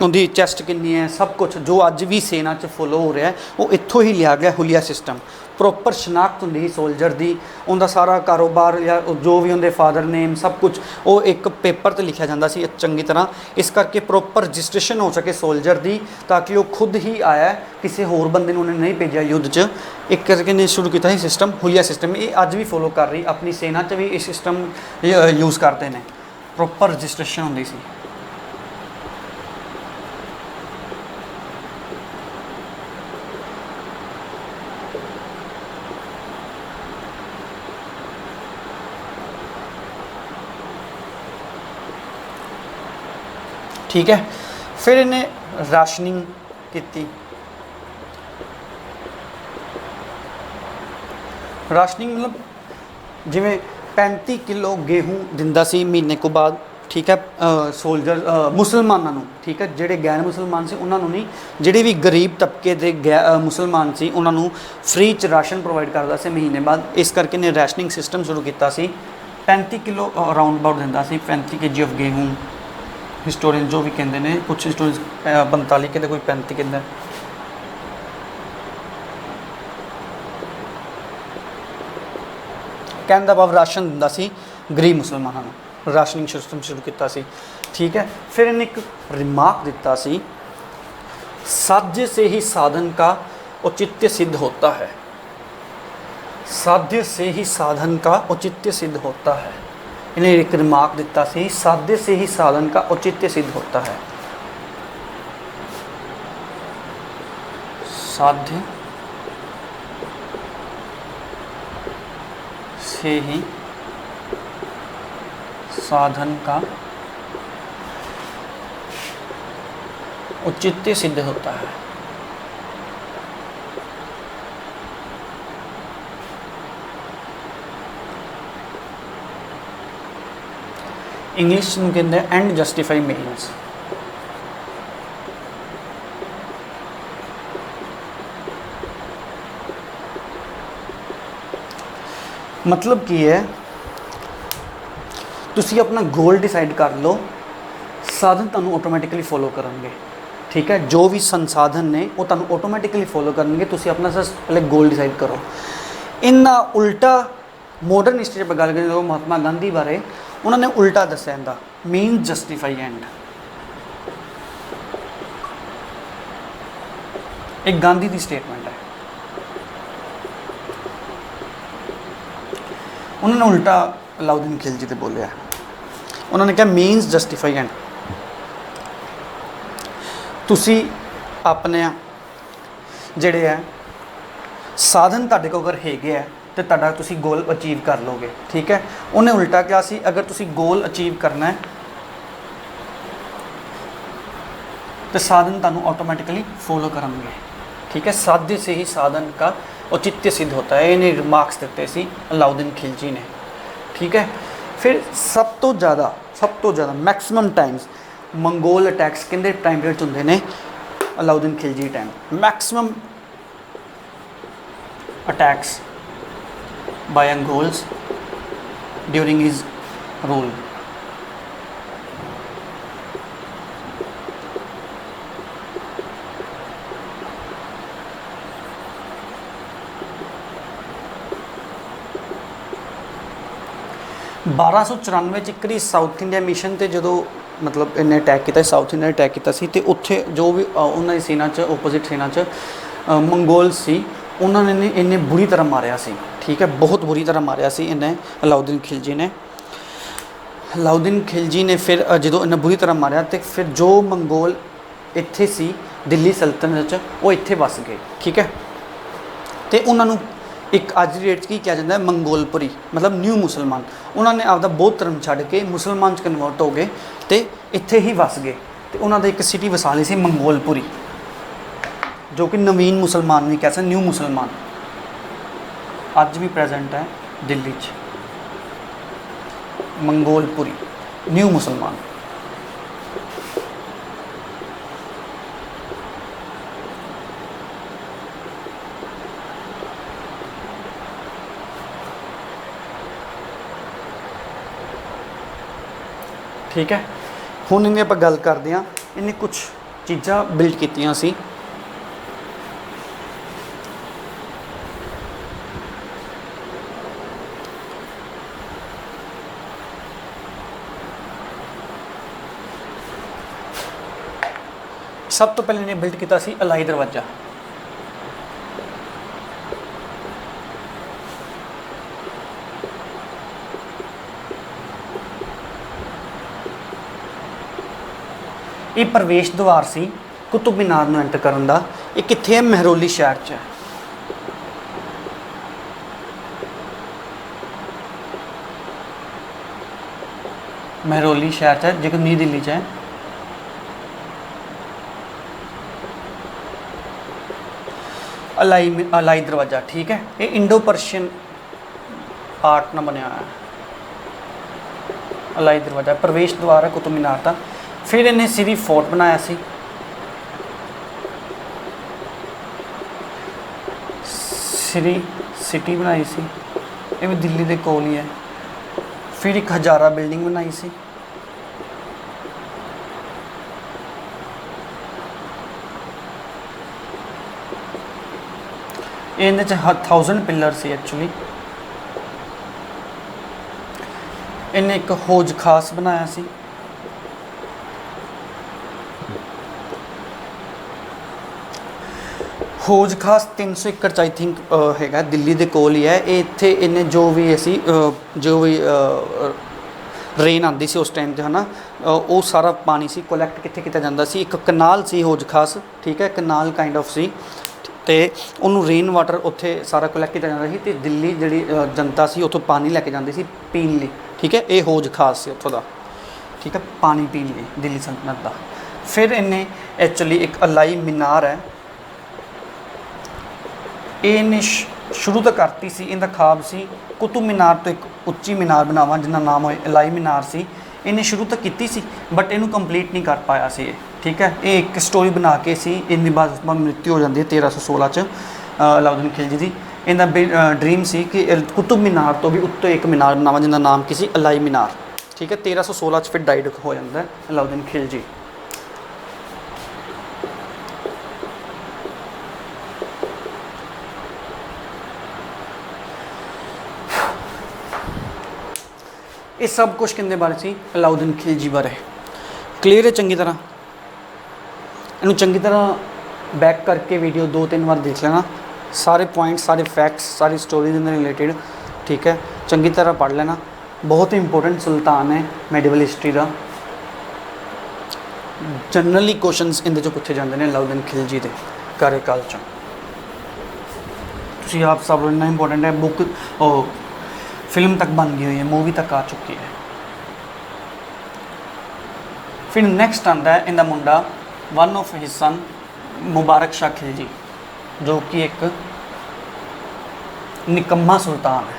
Speaker 1: ਉਹਦੀ ਚੈਸਟ ਕਿੰਨੀ ਹੈ, ਸਭ ਕੁਝ ਜੋ ਅੱਜ ਵੀ ਸੈਨਾ 'ਚ ਫੋਲੋ ਹੋ ਰਿਹਾ ਉਹ ਇੱਥੋਂ ਹੀ ਲਿਆ ਗਿਆ ਹੁਲੀਆ ਸਿਸਟਮ। ਪ੍ਰੋਪਰ ਸ਼ਨਾਖਤ ਹੁੰਦੀ ਸੀ ਸੋਲਜਰ ਦੀ, ਉਹਦਾ ਸਾਰਾ ਕਾਰੋਬਾਰ ਜਾਂ ਜੋ ਵੀ ਉਹਦੇ ਫਾਦਰ ਨੇਮ ਸਭ ਕੁਝ ਉਹ ਇੱਕ ਪੇਪਰ 'ਤੇ ਲਿਖਿਆ ਜਾਂਦਾ ਸੀ ਚੰਗੀ ਤਰ੍ਹਾਂ। ਇਸ ਕਰਕੇ ਪ੍ਰੋਪਰ ਰਜਿਸਟ੍ਰੇਸ਼ਨ ਹੋ ਸਕੇ ਸੋਲਜਰ ਦੀ, ਤਾਂ ਕਿ ਉਹ ਖੁਦ ਹੀ ਆਇਆ, ਕਿਸੇ ਹੋਰ ਬੰਦੇ ਨੂੰ ਉਹਨੇ ਨਹੀਂ ਭੇਜਿਆ ਯੁੱਧ 'ਚ। ਇੱਕ ਕਰਕੇ ਨੇ ਸ਼ੁਰੂ ਕੀਤਾ ਸੀ ਸਿਸਟਮ, ਹੁਲੀਆ ਸਿਸਟਮ। ਇਹ ਅੱਜ ਵੀ ਫੋਲੋ ਕਰ ਰਹੀ, ਆਪਣੀ ਸੈਨਾ 'ਚ ਵੀ ਇਹ ਸਿਸਟਮ ਯੂਜ਼ ਕਰਦੇ ਨੇ। ਪ੍ਰੋਪਰ ਰਜਿਸਟ੍ਰੇਸ਼ਨ ਹੁੰਦੀ ਸੀ। ठीक है। फिर इन्हें राशनिंग की। राशनिंग मतलब जिमें 35 किलो गेहूँ दिंदा सी महीने को बाद, ठीक है, सोल्जर मुसलमानों नूं, ठीक है, जिहड़े गैर मुसलमान सी उन्हां नूं नहीं, जिहड़े भी गरीब तबके दे मुसलमान सी उन्हां नूं फ्री च राशन प्रोवाइड करदा सी महीने बाद। इस करके ने राशनिंग सिस्टम शुरू कीता सी। 35 किलो अराउंड अबाउट दिंदा सी, 35 kg ऑफ गेहूँ। हिस्टोरियन जो भी कहते हैं, कुछ हिस्टोरियन 45 कहते, कोई 35 कहते। कहने का भाव राशन दिंदा सी गरीब मुसलमानों को, राशनिंग सिस्टम शुरू किया सी, ठीक है। फिर इन्हें एक रिमार्क दिता सी, साध्य से ही साधन का औचित्य सिद्ध होता है। साध्य से ही साधन का औचित्य सिद्ध होता है। इन्हें एक रिमार्क दिता सी, साध्य से ही साधन का औचित्य सिद्ध होता है। साध्य से ही साधन का औचित्य सिद्ध होता है। इंग्लिश में कहते हैं एंड जस्टिफाई मीन्स। मतलब की है, तुसी अपना गोल डिसाइड कर लो, साधन तुहानू ऑटोमैटिकली फॉलो करेंगे, ठीक है। जो भी संसाधन ने वो तुहानू ऑटोमैटिकली फॉलो करेंगे। तुसी अपना पहले गोल डिसाइड करो। इन्ना उल्टा मॉडर्न हिस्ट्री पर गल करें महात्मा गांधी बारे, उन्होंने उल्टा दस्या इनका, मीन जस्टिफाई एंड। एक गांधी की स्टेटमेंट है। उन्होंने उल्टा अलाउद्दीन खिलजी से बोलिया। उन्होंने कहा मीनस जस्टिफाई एंड। तुसी अपने जिहड़े है साधन तुहाडे कोल अगर हैगे है तो तुहाडा तुसी गोल अचीव कर लोगे, ठीक है। उन्हें उल्टा कहा सी, अगर तुसी गोल अचीव करना है तो साधन तुहानू ऑटोमैटिकली फॉलो करेंगे, ठीक है। साध्य से ही साधन का औचित्य सिद्ध होता है। इन्हें रिमार्क्स दिते सी अलाउद्दीन खिलजी ने, ठीक है। फिर सब तो ज़्यादा मैक्सिमम टाइम्स मंगोल अटैक्स किंदे टाइम पीरियड होंदे ने, Alauddin Khilji time maximum attacks by Mongols during his rule. बारह सौ 94 एक साउथ इंडिया मिशन से जो मतलब इन्हें अटैक किया, साउथ इंडिया अटैक किया सी, ते उत्थे जो भी उन्होंने सेना च ओपोजिट सेना च मंगोल सी, उन्होंने इन्हें बुरी तरह मारिया सी, ठीक है। बहुत बुरी तरह मारिया सी इन्हें अलाउद्दीन खिलजी ने। अलाउद्दीन खिलजी ने फिर जो इन्हें बुरी तरह मारिया तो फिर जो मंगोल इत्थे सी दिल्ली सल्तनत च वो इत्थे वस गए, ठीक है। तो उन्होंने एक अज की डेट की क्या जाता है मंगोलपुरी, मतलब न्यू मुसलमान। उन्होंने आपका बौद्ध धर्म छड़ के मुसलमान च कन्वर्ट हो गए तो इत्थे ही वस गए। तो उन्होंने एक सिटी वसा ली सी मंगोलपुरी, जो कि नवीन मुसलमान भी कह सकते, न्यू मुसलमान अज भी प्रेजेंट है दिल्ली च। मंगोलपुरी न्यू मुसलमान। ठीक है, ਹੁਣ ਇਹਨੇ ਆਪਾਂ ਗੱਲ ਕਰਦੇ ਹਾਂ, ਇਹਨੇ ਕੁਝ ਚੀਜ਼ਾਂ ਬਿਲਡ ਕੀਤੀਆਂ ਸੀ। ਸਭ ਤੋਂ ਪਹਿਲੇ ਇਹਨੇ ਬਿਲਡ ਕੀਤਾ ਸੀ ਅਲਾਈ ਦਰਵਾਜ਼ਾ। ਇਹ ਪ੍ਰਵੇਸ਼ ਦੁਆਰ ਸੀ ਕੁਤੁਬ ਮੀਨਾਰ ਨੂੰ ਐਂਟਰ ਕਰਨ ਦਾ। ਇਹ ਕਿੱਥੇ ਹੈ? ਮਹਿਰੌਲੀ ਸ਼ਹਿਰ 'ਚ ਹੈ। ਮਹਿਰੌਲੀ ਸ਼ਹਿਰ 'ਚ ਹੈ, ਜੋ ਕਿ ਨਈ ਦਿੱਲੀ 'ਚ ਹੈ। ਅਲਾਈ ਦਰਵਾਜ਼ਾ, ਠੀਕ ਹੈ। ਇਹ ਇੰਡੋ ਪਰਸ਼ੀਅਨ ਆਰਟ ਨਾਲ ਬਣਿਆ ਹੋਇਆ ਅਲਾਈ ਦਰਵਾਜ਼ਾ, ਪ੍ਰਵੇਸ਼ ਦੁਆਰ ਹੈ ਕੁਤੁਬ ਮੀਨਾਰ ਦਾ। ਫਿਰ ਇਹਨੇ ਸਿਰੀ ਫੋਰਟ ਬਣਾਇਆ ਸੀ। ਸਿਰੀ ਸਿਟੀ ਬਣਾਈ ਸੀ, ਇਹ ਵੀ ਦਿੱਲੀ ਦੇ ਕੋਲ ਹੀ ਹੈ। ਫਿਰ ਇੱਕ ਹਜ਼ਾਰਾ ਬਿਲਡਿੰਗ ਬਣਾਈ ਸੀ। ਇਹਦੇ 'ਚ 1000 ਪਿਲਰ ਸੀ ਐਕਚੁਅਲੀ। ਇਹਨੇ ਇੱਕ ਹੌਜ ਖਾਸ ਬਣਾਇਆ ਸੀ। ਹੌਜ ਖਾਸ 300 ਏਕੜ 'ਚ ਆਈ ਥਿੰਕ ਹੈਗਾ, ਦਿੱਲੀ ਦੇ ਕੋਲ ਹੀ ਹੈ। ਇਹ ਇੱਥੇ ਇਹਨੇ ਜੋ ਵੀ ਰੇਨ ਆਉਂਦੀ ਸੀ ਉਸ ਟਾਈਮ 'ਤੇ, ਹੈ ਨਾ, ਉਹ ਸਾਰਾ ਪਾਣੀ ਸੀ ਕਲੈਕਟ ਕਿੱਥੇ ਕੀਤਾ ਜਾਂਦਾ ਸੀ। ਇੱਕ ਕਨਾਲ ਸੀ ਹੌਜ ਖਾਸ, ਠੀਕ ਹੈ, ਕਨਾਲ ਕਾਈਂਡ ਆਫ ਸੀ, ਅਤੇ ਉਹਨੂੰ ਰੇਨ ਵਾਟਰ ਉੱਥੇ ਸਾਰਾ ਕਲੈਕਟ ਕੀਤਾ ਜਾਂਦਾ ਸੀ। ਅਤੇ ਦਿੱਲੀ ਜਿਹੜੀ ਜਨਤਾ ਸੀ ਉੱਥੋਂ ਪਾਣੀ ਲੈ ਕੇ ਜਾਂਦੀ ਸੀ ਪੀਣ ਲਈ, ਠੀਕ ਹੈ। ਇਹ ਹੌਜ ਖਾਸ ਸੀ ਉੱਥੋਂ ਦਾ, ਠੀਕ ਹੈ, ਪਾਣੀ ਪੀਣ ਲਈ ਦਿੱਲੀ ਸਲਤਨਤ ਦਾ। ਫਿਰ ਇਹਨੇ ਐਕਚੁਅਲੀ ਇੱਕ ਅਲਾਈ ਮੀਨਾਰ ਹੈ, ਇਹਨੇ ਸ਼ੁਰੂ ਤੋਂ ਕਰਤੀ ਸੀ। ਇਹਦਾ ਖਾਬ ਸੀ ਕੁਤੁਬ ਮੀਨਾਰ ਤੋਂ ਇੱਕ ਉੱਚੀ ਮੀਨਾਰ ਬਣਾਵਾਂ ਜਿਹਦਾ ਨਾਮ ਹੋਏ ਅਲਾਈ ਮੀਨਾਰ ਸੀ। ਇਹਨੇ ਸ਼ੁਰੂ ਤੋਂ ਕੀਤੀ ਸੀ ਬਟ ਇਹਨੂੰ ਕੰਪਲੀਟ ਨਹੀਂ ਕਰ ਪਾਇਆ ਸੀ ਇਹ, ਠੀਕ ਹੈ। ਇਹ ਇੱਕ ਸਟੋਰੀ ਬਣਾ ਕੇ ਸੀ, ਇਹਦੀ ਬਾਅਦ ਮ੍ਰਿਤਿੂ ਹੋ ਜਾਂਦੀ ਹੈ 1316 'ਚ ਅਲਾਉਦੀਨ ਖਿਲਜੀ ਦੀ। ਇਹਦਾ ਡ੍ਰੀਮ ਸੀ ਕਿ ਕੁਤੁਬ ਮੀਨਾਰ ਤੋਂ ਵੀ ਉੱਤੇ ਇੱਕ ਮੀਨਾਰ ਬਣਾਵਾਂ ਜਿਹਦਾ ਨਾਮ ਕੀ ਸੀ? ਅਲਾਈ ਮੀਨਾਰ, ਠੀਕ ਹੈ। 1316 'ਚ ਫਿਰ ਡਾਈਡ ਹੋ ਜਾਂਦਾ ਅਲਾਉਦੀਨ ਖਿਲਜੀ। ਇਹ ਸਭ ਕੁਛ ਕਿੰਦੇ ਬਾਰੇ ਸੀ? ਅਲਾਉਦੀਨ ਖਿਲਜੀ ਬਾਰੇ। ਕਲੀਅਰ ਹੈ ਚੰਗੀ ਤਰ੍ਹਾਂ? ਇਹਨੂੰ ਚੰਗੀ ਤਰ੍ਹਾਂ ਬੈਕ ਕਰਕੇ ਵੀਡੀਓ 2-3 ਵਾਰ ਦੇਖ ਲੈਣਾ, ਸਾਰੇ ਪੁਆਇੰਟਸ, ਸਾਰੇ ਫੈਕਟਸ, ਸਾਰੀ ਸਟੋਰੀ ਦੇ ਨਾਲ ਰਿਲੇਟਿਡ, ਠੀਕ ਹੈ। ਚੰਗੀ ਤਰ੍ਹਾਂ ਪੜ੍ਹ ਲੈਣਾ। ਬਹੁਤ ਇੰਪੋਰਟੈਂਟ ਸੁਲਤਾਨ ਹੈ ਮੈਡੀਵਲ ਹਿਸਟਰੀ ਦਾ। ਜਨਰਲੀ ਕੁਐਸਚਨਸ ਇਹਦੇ 'ਚੋਂ ਪੁੱਛੇ ਜਾਂਦੇ ਨੇ ਅਲਾਉਦੀਨ ਖਿਲਜੀ ਦੇ ਕਾਰਜਕਾਲ 'ਚੋਂ। ਤੁਸੀਂ ਆਪ ਸਭ ਨੂੰ ਇੰਨਾ ਇੰਪੋਰਟੈਂਟ ਹੈ। ਬੁੱਕ ਉਹ फिल्म तक बन गई हुई है, मूवी तक आ चुकी है। फिर नेक्स्ट आता है इनका मुंडा, one of his son Mubarak Shah Khilji, जो कि एक निकम्मा सुल्तान है।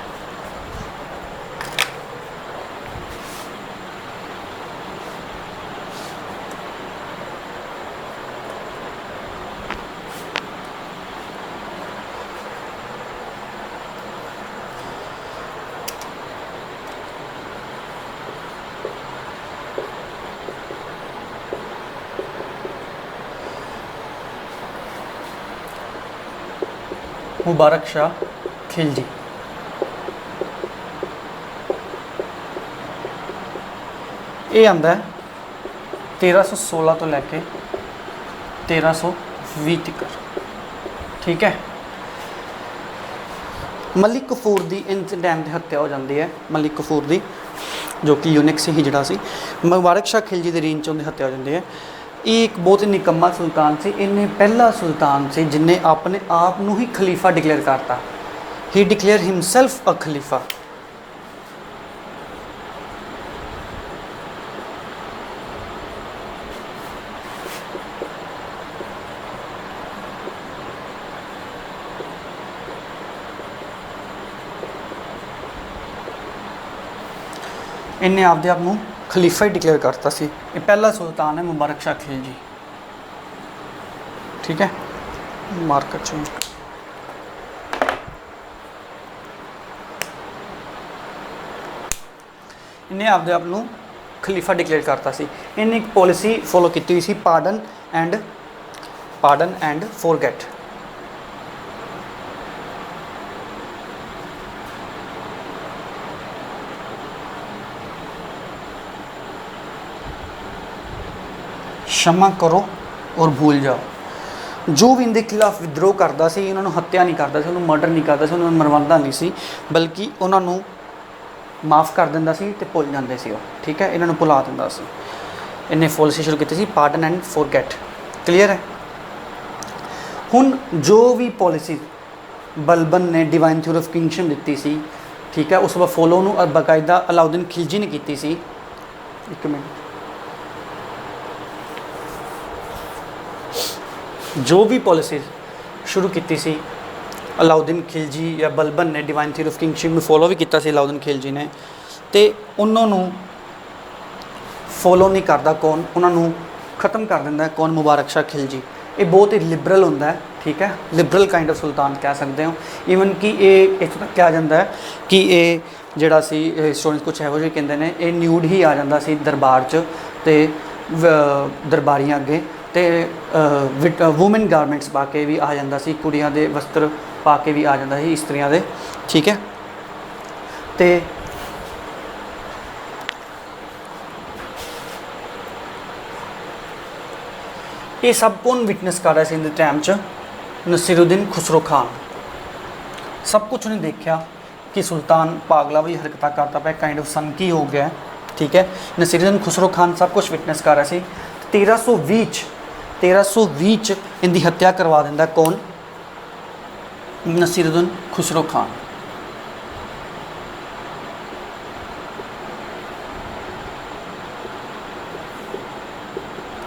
Speaker 1: मुबारक शाह खिलजी ये आंदा है 1316 तो लैके 1320 तक, ठीक है। मलिक कफूर की इंसिडेंट की हत्या हो जाती है। मलिक कफूर की जो कि यूनिक से ही जड़ा सी, मुबारक शाह खिलजी की रेंज उनकी हत्या हो जाती है। ये एक बहुत ही निकम्मा सुल्तान से, इन्हें पहला सुल्तान से जिन्हें अपने आप नू ही खलीफा डिक्लेयर करता। ही डिक्लेयर हिमसैल्फ अ खलीफा। इन्हें आपदे आप नू खलीफा ही डिक्लेयर करता सी। ये पहला सुल्तान है मुबारक शाह खिलजी, ठीक है। मार्कर चेंज, इन्हें आपदे आप नूं खलीफा डिक्लेयर करता सी। इन्हें एक पॉलिसी फॉलो की हुई सी, पार्डन एंड फॉरगेट। क्षमा करो और भूल जाओ। जो भी इनके खिलाफ विद्रोह करता सी, इन्होंने हत्या नहीं करता सी, उन्होंने मर्डर नहीं करता सी, उन्होंने मरवांदा नहीं सी, बल्कि उन्होंने माफ़ कर दिंदा सी ते भुल जांदे सी, ठीक है। इन्होंने भुला दिंदा सी। इन्हें पॉलिसी शुरू की सी, पार्डन एंड फॉरगेट। क्लीयर है। हुण जो भी पॉलिसी बलबन ने डिवाइन थ्योरी ऑफ किंगशिप दी सी, ठीक है, उस बाद फॉलो बाकायदा अलाउद्दीन खिलजी ने की सी। एक मिनट, जो भी पॉलिसी शुरू की सी अलाउद्दीन खिलजी या बलबन ने डिवाइन थ्योरी ऑफ किंगशिप में फॉलो भी किया सी अलाउद्दीन खिलजी ने, तो उन्होंने फॉलो नहीं करता कौन, उन्होंने ख़त्म कर दिंदा है कौन, मुबारक शाह खिलजी। ये बहुत ही लिबरल होंदा है, ठीक है, लिबरल काइंड ऑफ सुल्तान कह सकते हो। ईवन कि ये इत्थों तक कहा जाता है कि ये जिहड़ा सी हिस्टोरियंस कुछ एहो जिहे कहंदे ने, ये न्यूड ही आ जाता सी दरबार च ते दरबारियां अगे, तो वूमेन गारमेंट्स पा के भी आ जाता सी, कुड़ियां दे वस्त्र पा के भी आ जाता सी इस्त्रियां दे, ठीक है। तो ये सब कौन विटनेस कर रहा है इन टाइम च? नसीरुद्दीन खुसरो खान। सब कुछ उन्हें देखा कि सुल्तान पागला भी हरकत करता पाया, काइंड ऑफ सनकी हो गया है, ठीक है। नसीरुद्दीन खुसरो खान सब कुछ विटनेस कर रहा है। 1320 इनकी हत्या करवा दिंदा कौन? नसीरुद्दीन खुसरो खान।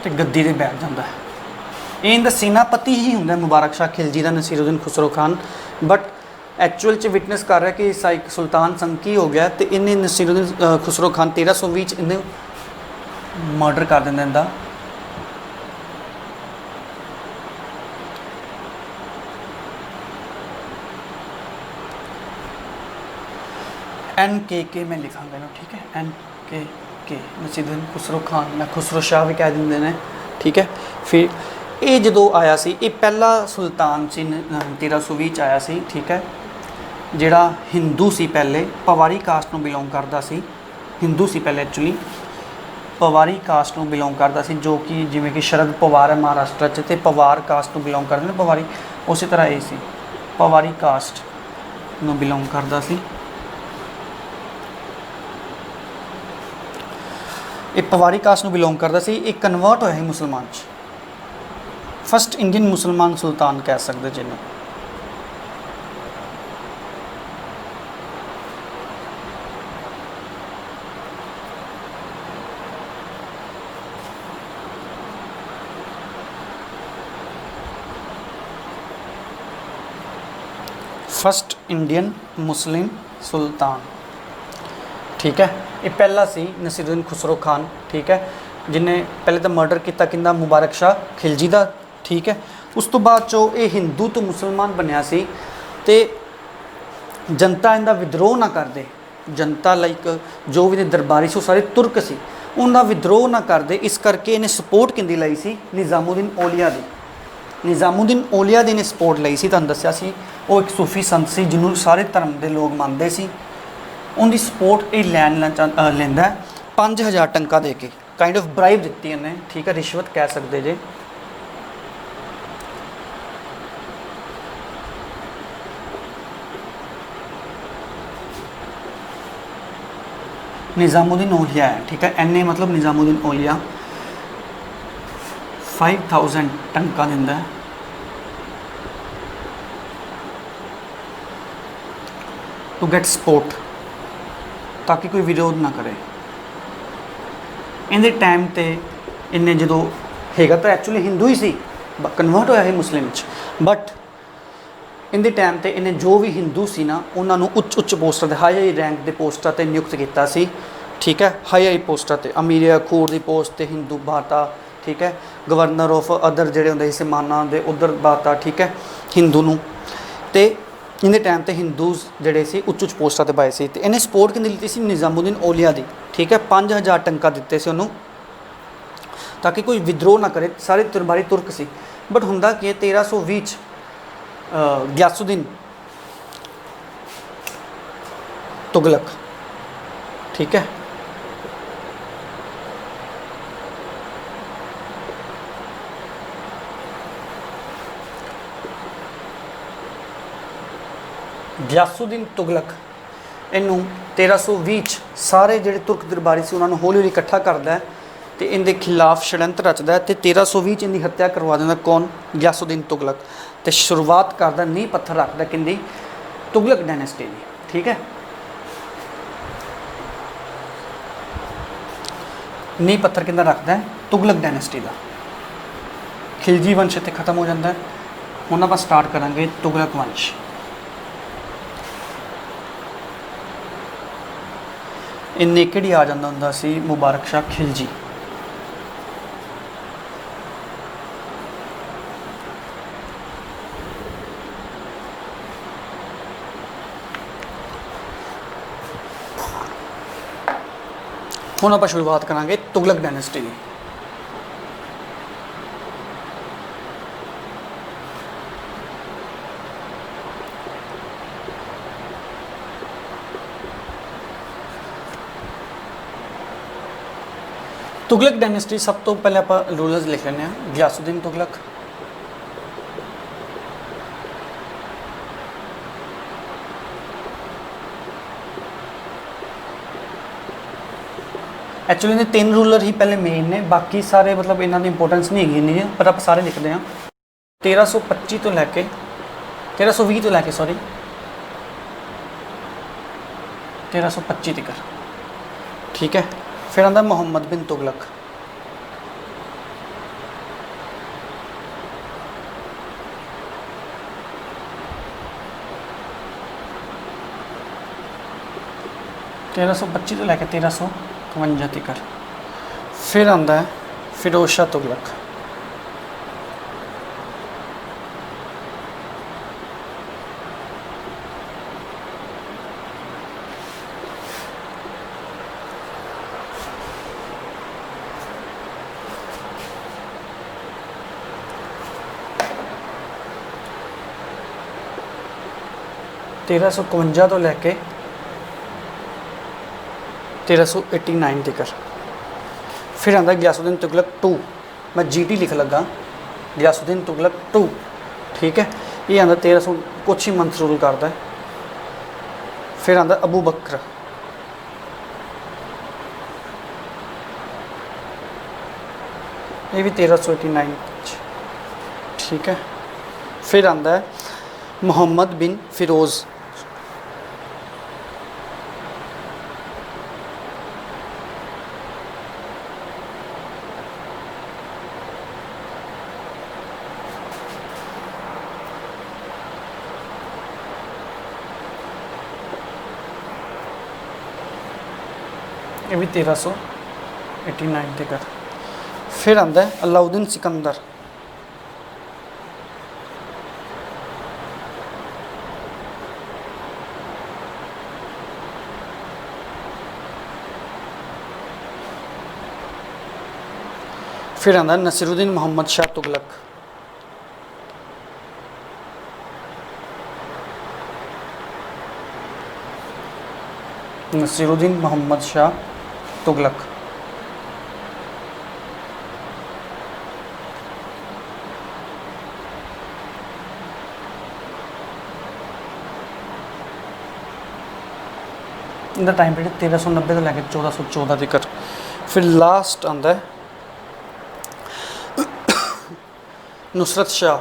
Speaker 1: तो गद्दी ते बैठ जाता है। ये इनका सेनापति ही होंगे मुबारक शाह खिलजी का, नसीरुद्दीन खुसरो खान, बट एक्चुअल च विटनेस कर रहा है कि एक सुल्तान संकी हो गया, तो इन्हें नसीरुद्दीन खुसरो खान 1320 इन्हें मर्डर कर देंगे इनका। NKK में लिखांगा ना, ठीक है, NKK नसीरुद्दीन खुसरो खान, मैं खुसरो शाह भी कह देंगे ने, ठीक है। फिर ये जो आया सी, ये पहला सुल्तान सी 1320 आया सी, ठीक है, जिहड़ा हिंदू सी, पहले पवारी कास्ट में बिलोंग करता सी, हिंदू सी पहले एक्चुअली पवारी कास्ट में बिलोंग करता सी, जो कि जिमें कि शरद पवार है महाराष्ट्र च, ते पवार कास्ट में बिलोंग करते हैं पवारी, उसी तरह ये सी पवारी कास्ट में बिलोंग करता सी। ये पवारी कास्ट में बिलोंग करता सी, एक कन्वर्ट होया ही मुसलमान च, फस्ट इंडियन मुसलमान सुल्तान कह सकते जिन्हें। फस्ट इंडियन मुस्लिम सुल्तान, ठीक है। ये पहला सी नसीरुद्दीन खुसरो खान, ठीक है, जिन्हें पहले तो मर्डर किया किंदा मुबारक शाह खिलजी का, ठीक है। उस तो बाद चो ये हिंदू तो मुसलमान बनया सी, ते जनता इनका विद्रोह ना कर दे, जनता लाइक जो भी दरबारी से सारे तुर्क सी, उनका विद्रोह ना कर दे, इस करके इन्हें सपोर्ट किंदी लाई सी निज़ामुद्दीन औलिया दी। निज़ामुद्दीन औलिया दी इन्हें सपोर्ट लाई सी, तुहानूं दस्सिया सी, वो एक सूफी संत सी जिन्होंने सारे धर्म के लोग मानते सी, उनकी सपोर्ट ये लैंदा 5000 टंका दे के, काइंड ऑफ ब्राइब दी इन्हें, ठीक है, रिश्वत कह सकते जे। निज़ामुद्दीन औलिया है, ठीक है, NA मतलब निज़ामुद्दीन औलिया 5000 टंका दिंदा है। टू गेट सपोर्ट, ताकि कोई विरोध ना करे। इनके टाइम ते इन्हें जो हैगा तो एक्चुअली हिंदू ही सी, कन्वर्ट होया है मुस्लिम च, बट इनके टाइम ते इन्हें जो भी हिंदू सी ना, उन्होंने उच्च पोस्टां ते हाई रैंक के पोस्टां ते नियुक्त किया सी, ठीक है, हाई पोस्टां ते अमीर खूर की पोस्ट ते हिंदू बाता, ठीक है, गवर्नर ऑफ अदर ਜਿਹੜੇ ਹੁੰਦੇ ਸੀ ਸਮਾਨਾਂ ਦੇ ਉਧਰ ਬਾਤਾ, ठीक है, हिंदू ਨੂੰ ਤੇ ਇਹਦੇ ਟਾਈਮ ਤੇ ਹਿੰਦੂਜ਼ ਜਿਹੜੇ ਸੀ ਉੱਚ ਉੱਚ ਪੋਸਟਾਂ ਤੇ ਪਾਏ ਸੀ ਤੇ ਇਹਨੇ ਸਪੋਰਟ ਕਿੰਨੀ ਦਿੱਤੀ ਸੀ ਨਿਜ਼ਾਮੁਦੀਨ ਔਲੀਆ ਦੀ, ਠੀਕ ਹੈ, 5000 ਟੰਕਾ ਦਿੱਤੇ ਸੀ ਉਹਨੂੰ ਤਾਂ ਕਿ ਕੋਈ ਵਿਦਰੋਹ ਨਾ ਕਰੇ, ਸਾਰੇ ਦਰਬਾਰੀ ਤੁਰਕ ਸੀ। ਬਟ ਹੁੰਦਾ ਕਿ 1320 ਚ ਗਿਆਸੁਦੀਨ ਤੁਗਲਕ, ठीक है, ਗਿਆਸੁਦੀਨ ਤੁਗਲਕ ਇਹਨੂੰ 1320 ਚ ਸਾਰੇ ਜਿਹੜੇ ਤੁਰਕ ਦਰਬਾਰੀ ਸੀ ਉਹਨਾਂ ਨੂੰ ਹੌਲੀ ਹੌਲੀ ਇਕੱਠਾ ਕਰਦਾ ਤੇ ਇਹਦੇ ਖਿਲਾਫ षडयंत्र ਰਚਦਾ ਤੇ 1320 ਚ ਇਹਦੀ ਹੱਤਿਆ ਕਰਵਾ ਦਿੰਦਾ ਕੌਣ, ਗਿਆਸੁਦੀਨ ਤੁਗਲਕ, ਤੇ ਸ਼ੁਰੂਆਤ ਕਰਦਾ ਨੀਂਹ ਪੱਥਰ ਰੱਖਦਾ ਕਿੰਦੀ, ਤੁਗਲਕ ਡਾਇਨੈਸਟੀ ਦੀ, ठीक है। नींह पत्थर किंदा रखता है तुगलक डायनेस्टी का, खिलजी वंश इत्थे खत्म हो जाता है। हुण आपां स्टार्ट करांगे तुगलक वंश। इन्ने किहड़ी आ जांदा हुंदा सी मुबारक शाह खिलजी। हुण आपां शुरुआत करांगे तुगलक डायनेस्टी की। तुगलक डायनेस्टी सब तो पहले आप रूलर्स लिख लेने हैं। गियासुद्दीन तुगलक, एक्चुअली ने 3 रूलर ही पहले मेन ने, बाकी सारे मतलब इन्हों की इंपोर्टेंस नहीं है नहीं है, पर आप सारे लिखते हैं। 1325 तो लैके 1320 तो लैके सॉरी 1325 तक, ठीक है। फिर आंदा मुहम्मद बिन तुगलक, तेरह सौ 25 तो लैके 1352 तक। फिर आंदा है फिरोज शाह तुगलक, तेरह सौ 52 तो लैके 1389 तक। फिर आंदा गियासुद्दीन तुगलक 2, मैं GT लिख लगा, गियासुद्दीन तुगलक 2, ठीक है। ये आंदा 1300 कुछ ही मंथ रूल करता है। फिर आंदा अबू बकर, ये भी 1389, ठीक है। फिर आंदा है मोहम्मद बिन फिरोज़, ये भी 1389 तक। फिर आंदा है अलाउद्दीन सिकंदर, फिर आंदा नसीरुद्दीन मोहम्मद शाह तुगलक, नसीरुद्दीन मोहम्मद शाह तुगलक। इनका टाइम पीरियड 1390 तो लैके 1414 तक। फिर लास्ट आंदा है नुसरत शाह,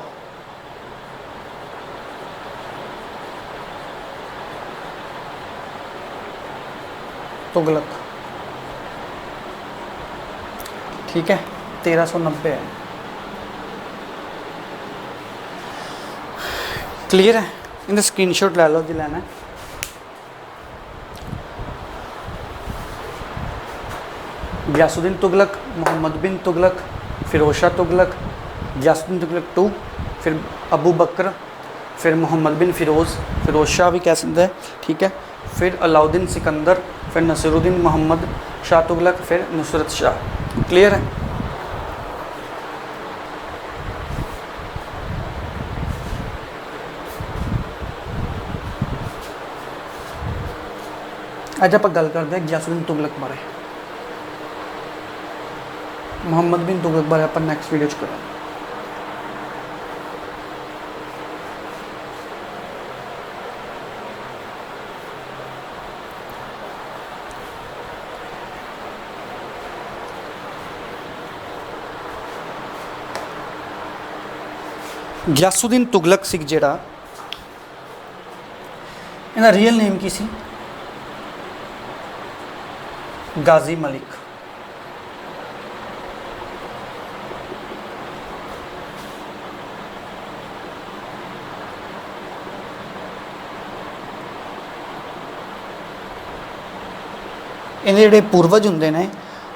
Speaker 1: तुगलक, ठीक है, 1390 है। क्लियर है? इनका स्क्रीनशॉट ले लो जी लेना है। गियासुद्दीन तुगलक, मोहम्मद बिन तुगलक, फिरोज शाह तुगलक, गियासुद्दीन तुगलक टू, फिर अबू बकर, फिर मोहम्मद बिन फिरोज शाह भी कह सकते हैं, ठीक है, फिर अलाउद्दीन सिकंदर, फिर नसीरुद्दीन मोहम्मद शाह तुगलक, फिर नुसरत शाह। क्लियर है? अज आप गल करते हैं गियासुद्दीन तुगलक बारे। मोहम्मद बिन तुगलक बारे आप नैक्सट वीडियो करेंगे। गियासुद्दीन तुगलक सिख जिहड़ा इहदा रियल नेम की सी? गाजी मलिक। इहदे जिहड़े पूर्वज हुंदे ने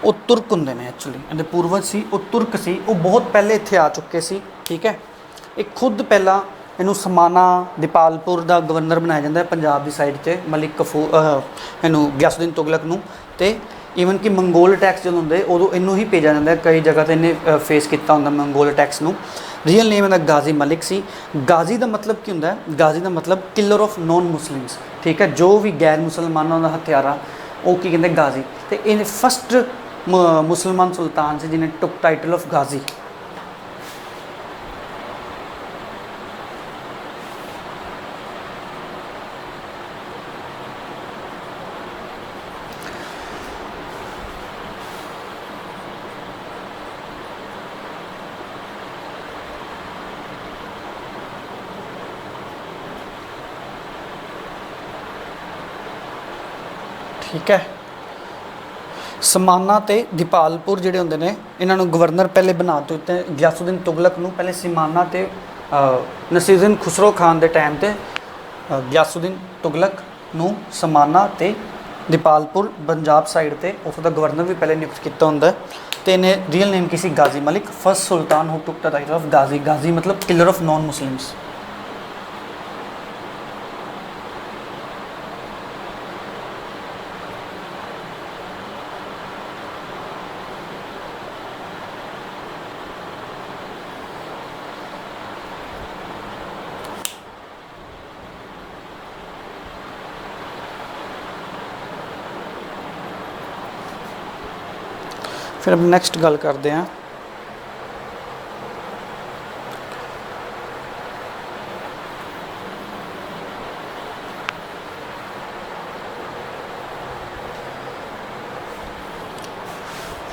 Speaker 1: वो तुर्क हुंदे ने। एक्चुअली इहदे पूर्वज सी वो तुर्क सी, वो बहुत पहले इत्थे आ चुके सी, ठीक है। एक खुद पहला इनू समाना दीपालपुर का गवर्नर बनाया जाता है पंजाब की साइड से मलिक कफूर इनू गियासुद्दीन तुगलक नू। ते ईवन कि मंगोल अटैक्स जो होंगे उदों इनू ही भेजा जाता है, कई जगह तो इन्हें फेस किया होंगे मंगोल अटैक्स नू। रियल नेम इहदा गाजी मलिक सी। गाजी का मतलब की होंदा है? गाजी का मतलब किलर ऑफ नॉन मुस्लिम्स, ठीक है। जो भी गैर मुसलमानों का हथियारा वो की कहते गाजी। तो इन फस्ट मुसलमान सुल्तान से जिन्हें टुक टाइटल ऑफ गाजी। ठीक है। समाना ते दीपालपुर जिहड़े होंदे ने इन्हां नूं गवर्नर पहले बना दिते गियासुद्दीन तुगलक नूं। पहले समाना ते नसीरुद्दीन खुसरो खान के टाइम ते गियासुद्दीन तुगलक नूं समाना ते दीपालपुर पंजाब साइड ते उत्थों का गवर्नर भी पहले नियुक्त किया होंदा है। तो इन्हें रियल नेम की सी Ghazi Malik, first sultan who took the title of Ghazi. Ghazi मतलब किलर ऑफ नॉन मुस्लिम्स। फिर हम नैक्सट गल करते हैं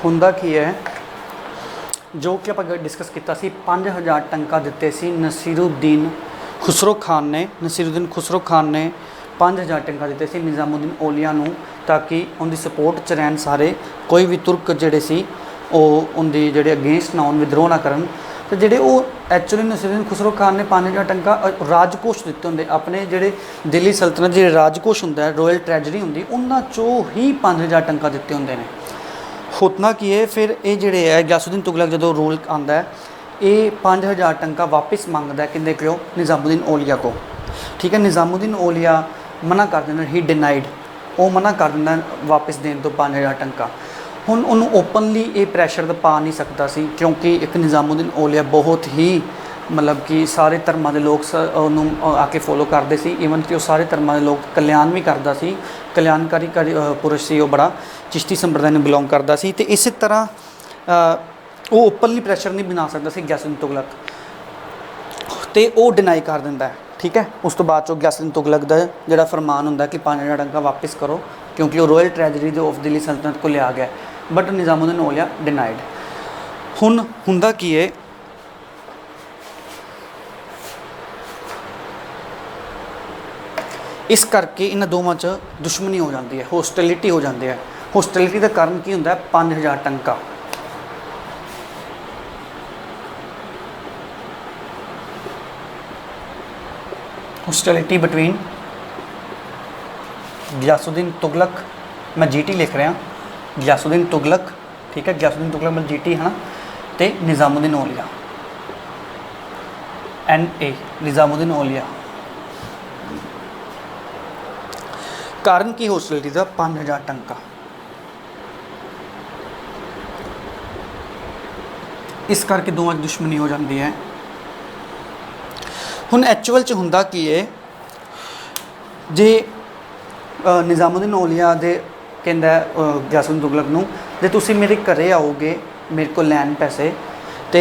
Speaker 1: हुंदा की है जो कि आप डिस्कस किया सी 5000 टंका दिते सी नसीरुद्दीन खुसरो खान ने। नसीरुद्दीन खुसरो खान ने 5000 टंका दिते सी निज़ामुद्दीन औलिया नूं ताकि उनकी सपोर्ट च रहन सारे, कोई भी तुर्क जिहड़े सी उनकी जिहड़े अगेंस्ट ना होन, विद्रोह ना करन। तो जिहड़े वो एक्चुअली नसीरुद्दीन खुसरो खान ने 5000 टंका राजकोष दिते होंगे अपने जिहड़े दिल्ली सल्तनत जिहड़े राजकोष हुंदा है, रॉयल ट्रैजरी हुंदी, उन्हां चों ही 5000 टंका दिते होंगे ने। होतना की है फिर ये जिहड़े है गियासुद्दीन तुगलक जो रूल आंदा है ये 5000 टंका वापस मंगदा है किंदे को? निज़ामुद्दीन औलिया को, ठीक है। निज़ामुद्दीन औलिया मना कर देना, ही डिनाइड, वो मना कर देना वापस देने तो 5000 टंका। हुण उन्होंने ओपनली ये प्रैशर तो पा नहीं सकता सी क्योंकि एक निज़ामुद्दीन औलिया बहुत ही मतलब कि सारे धर्मां दे लोग उन्होंने आके फॉलो करते सी। ईवन कि सारे धर्मां दे लोग कल्याण भी करता सी, कल्याणकारी पुरुष सी, वो बड़ा चिश्ती संप्रदाय में बिलोंग करता सी। तो इस तरह वो ओपनली प्रैशर नहीं बना सकता सी गियासुद्दीन तुगलक, तो वो डिनाई कर दिंदा है, ठीक है। उस तो बाद गियासुद्दीन तुगलक का जोड़ा फरमान होंदा कि 5000 टंका वापस करो क्योंकि वो रॉयल ट्रैजरी जो ऑफ दिल्ली सल्तनत को लिया गया, बट निज़ामुद्दीन औलिया डिनाइड। हुण हुंदा की है इस करके इन्हां दोवां च दुश्मनी हो जाती है, होस्टिलिटी हो जाती है। होस्टिलिटी का कारण की होंदा है 5000 टंका। होस्टिलिटी बिटवीन गियासुद्दीन तुगलक, मैं GT लिख रहा, गियासुद्दीन तुगलक ठीक है, गयासुद्दीन तुगलक मलजीटी है ना, तो निज़ामुद्दीन औलिया NA निज़ामुद्दीन औलिया। कारण की हॉस्टिलिटी का 5000 टंका। इस करके दोवां दुश्मनी हो जाती है। हुण एक्चुअल च हुंदा की है, जे निज़ामुद्दीन औलिया दे कहंदा गयासुद्दीन तुगलक नूं, जे तुसीं मेरे घरे आओगे मेरे को लैन पैसे, तो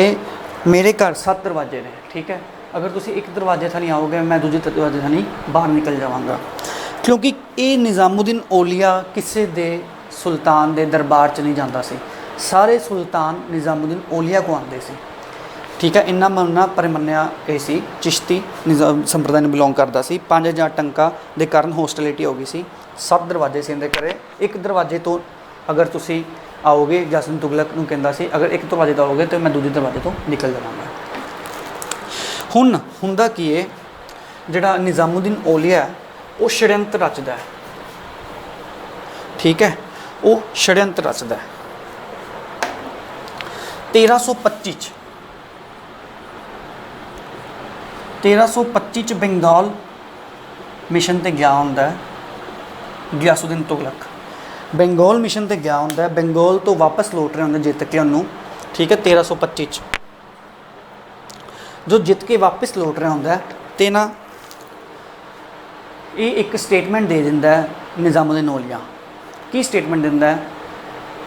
Speaker 1: मेरे घर 7 दरवाजे ने, ठीक है, अगर तुसीं एक दरवाजे थानी आओगे मैं दूजे दरवाजे थानी बाहर निकल जावांगा। क्योंकि ये निज़ामुद्दीन औलिया किसी दे सुल्तान दे दरबार च नहीं जाता सी, सारे सुल्तान निज़ामुद्दीन औलिया को आते सी, ठीक है। इन्ना मनना परमन्या ये सी, चिश्ती संप्रदाय में बिलोंग करता सी। 5000 टंका के कारण हॉस्टिलिटी हो गई सी। 7 दरवाजे से इनके घरे, एक दरवाजे तो अगर तुसी आओगे, गयासुद्दीन तुगलक नूं कहंदा सी अगर एक दरवाजे तो आओगे तो मैं दूजे दरवाजे तो निकल जावांगा। हुण हुंदा की है, जिहड़ा निज़ामुद्दीन औलिया है वो षड्यंत्र रचदा है, ठीक है, वो षड्यंत्र रचदा है। 1325 च बंगाल मिशन ते गया हुंदा है गयासुद्दीन तुगलक, बंगाल मिशन ते गया हुंदा है, बंगाल तो वापस लौट रहे होंगे जित के उन्होंने, ठीक है। 1325 जो जित के वापस लौट रहा होंगे तो ना ये एक स्टेटमेंट दे दिंदा है निज़ामुद्दीन औलिया। की स्टेटमेंट दिंदा है?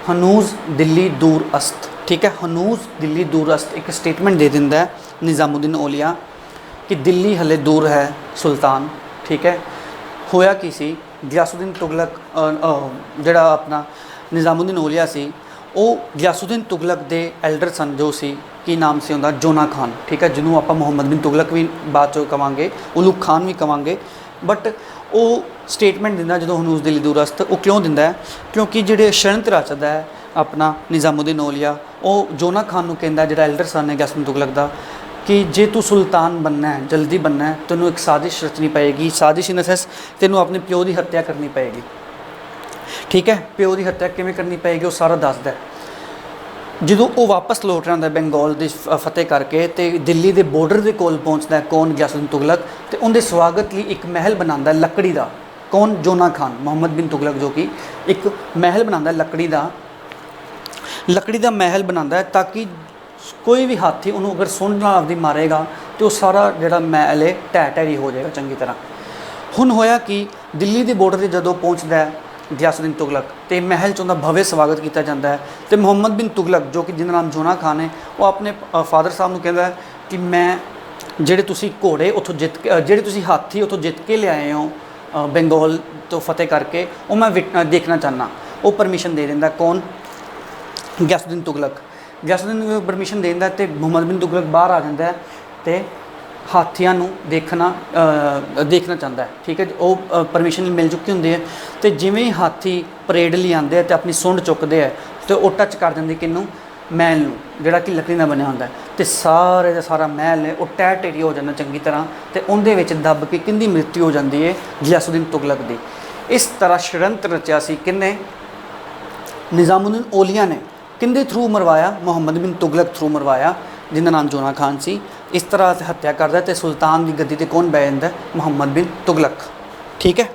Speaker 1: हनूज़ दिल्ली दूर अस्त, ठीक है, हनूज़ दिल्ली दूर अस्त एक स्टेटमेंट दे दिंदा है निज़ामुद्दीन औलिया कि दिल्ली हले दूर है सुल्तान, ठीक है। होया की सी, गयासुद्दीन तुगलक जिहड़ा अपना निज़ामुद्दीन औलिया सी, वो गयासुद्दीन तुगलक दे एल्डर सन जो सी, की नाम से उनका जोना खान, ठीक है, जिन्होंने आप मुहम्मद बिन तुगलक भी बाद चो कवांगे, उलूग खान भी कवांगे, बट वो स्टेटमेंट दिंदा जो हनूज़ दिल्ली दूर अस्त, वो क्यों दिंदा है? क्योंकि जिहड़े षड्यंत्र रचदा है अपना निज़ामुद्दीन औलिया, वो जोना खान नूं कहंदा जिहड़ा एल्डर सन है गयासुद्दीन तुगलक दा, कि जे तू सुल्तान बनना है, जल्दी बनना है, तेनों एक साजिश रचनी पएगी। साजिश इन द सेंस तेनों अपने प्यो की हत्या करनी पएगी, ठीक है। प्यो की हत्या किवें करनी पएगी वो सारा दसदा है। ਜਦੋਂ ਉਹ ਵਾਪਸ ਲੌਟ ਰਿਹਾ ਹੁੰਦਾ ਬੰਗਾਲ ਦੀ ਫਤਿਹ ਕਰਕੇ ਤੇ ਦਿੱਲੀ ਦੇ ਬਾਰਡਰ ਦੇ ਕੋਲ ਪਹੁੰਚਦਾ ਕੌਣ? ਗਿਆਸੁद्दीन ਤੁਗਲਕ, ਤੇ ਉਹਦੇ ਸਵਾਗਤ ਲਈ ਇੱਕ ਮਹਿਲ ਬਣਾਉਂਦਾ ਲੱਕੜੀ ਦਾ। ਕੌਣ? ਜੋਨਾ ਖਾਨ, ਮੁਹੰਮਦ ਬਿਨ ਤੁਗਲਕ, ਜੋ ਕਿ ਇੱਕ ਮਹਿਲ ਬਣਾਉਂਦਾ ਲੱਕੜੀ ਦਾ ਮਹਿਲ ਬਣਾਉਂਦਾ ਤਾਂ ਕਿ ਕੋਈ ਵੀ ਹਾਥੀ ਉਹਨੂੰ ਅਗਰ ਸੁੰਡ ਨਾਲ ਆਪਦੀ ਮਾਰੇਗਾ ਤੇ ਉਹ ਸਾਰਾ ਜਿਹੜਾ ਮਹਿਲ ਹੈ ਢਹਿ ਢੇਰੀ ਹੋ ਜਾਏਗਾ ਚੰਗੀ ਤਰ੍ਹਾਂ। ਹੁਣ ਹੋਇਆ ਕਿ ਦਿੱਲੀ ਦੇ ਬਾਰਡਰ ਤੇ ਜਦੋਂ ਪਹੁੰਚਦਾ गयासुद्दीन तुगलक तो महल च उनका भव्य स्वागत किया जाता है। तो मुहम्मद बिन तुगलक जो कि जिनका नाम जोना खान है, वो अपने फादर साहब को कहता है कि मैं जेडे तुसी घोड़े उतों जित के, जेडे तुसी हाथी उतों जित के ले आए हो बंगाल तो फतेह करके, वो मैं देखना चाहना। वो परमिशन दे देंदा कौन? गयासुद्दीन तुगलक। गयासुद्दीन परमिशन दे देंदा तो मुहम्मद बिन तुगलक बाहर आ जाता है तो हाथियों देखना चाहता है, ठीक है। वो परमिशन मिल चुकी होंगी है। तो जिमें ही हाथी परेड लिए आते हैं तो अपनी सुंड चुकते हैं तो वो टच कर देंगे किनू? महल नूं, जिहड़ा कि लकड़ी का बनया होंदा है। तो सारे का सारा महल है वो ढह ढेरी हो जाता चंगी तरह, तो उनदे विच दब के किंदी मृत्यु हो जाती है? गयासुद्दीन तुगलक दी। इस तरह षड्यंत्र रचिया सी किन्ने? निज़ामुद्दीन औलिया ने। किंदे थ्रू मरवाया? मुहम्मद बिन तुगलक थ्रू मरवाया, जिनका नाम जोना खान सी। इस तरह से हत्या करता है तो सुल्तान की गद्दी ते कौन बैठ जाता है? मुहम्मद बिन तुगलक, ठीक है।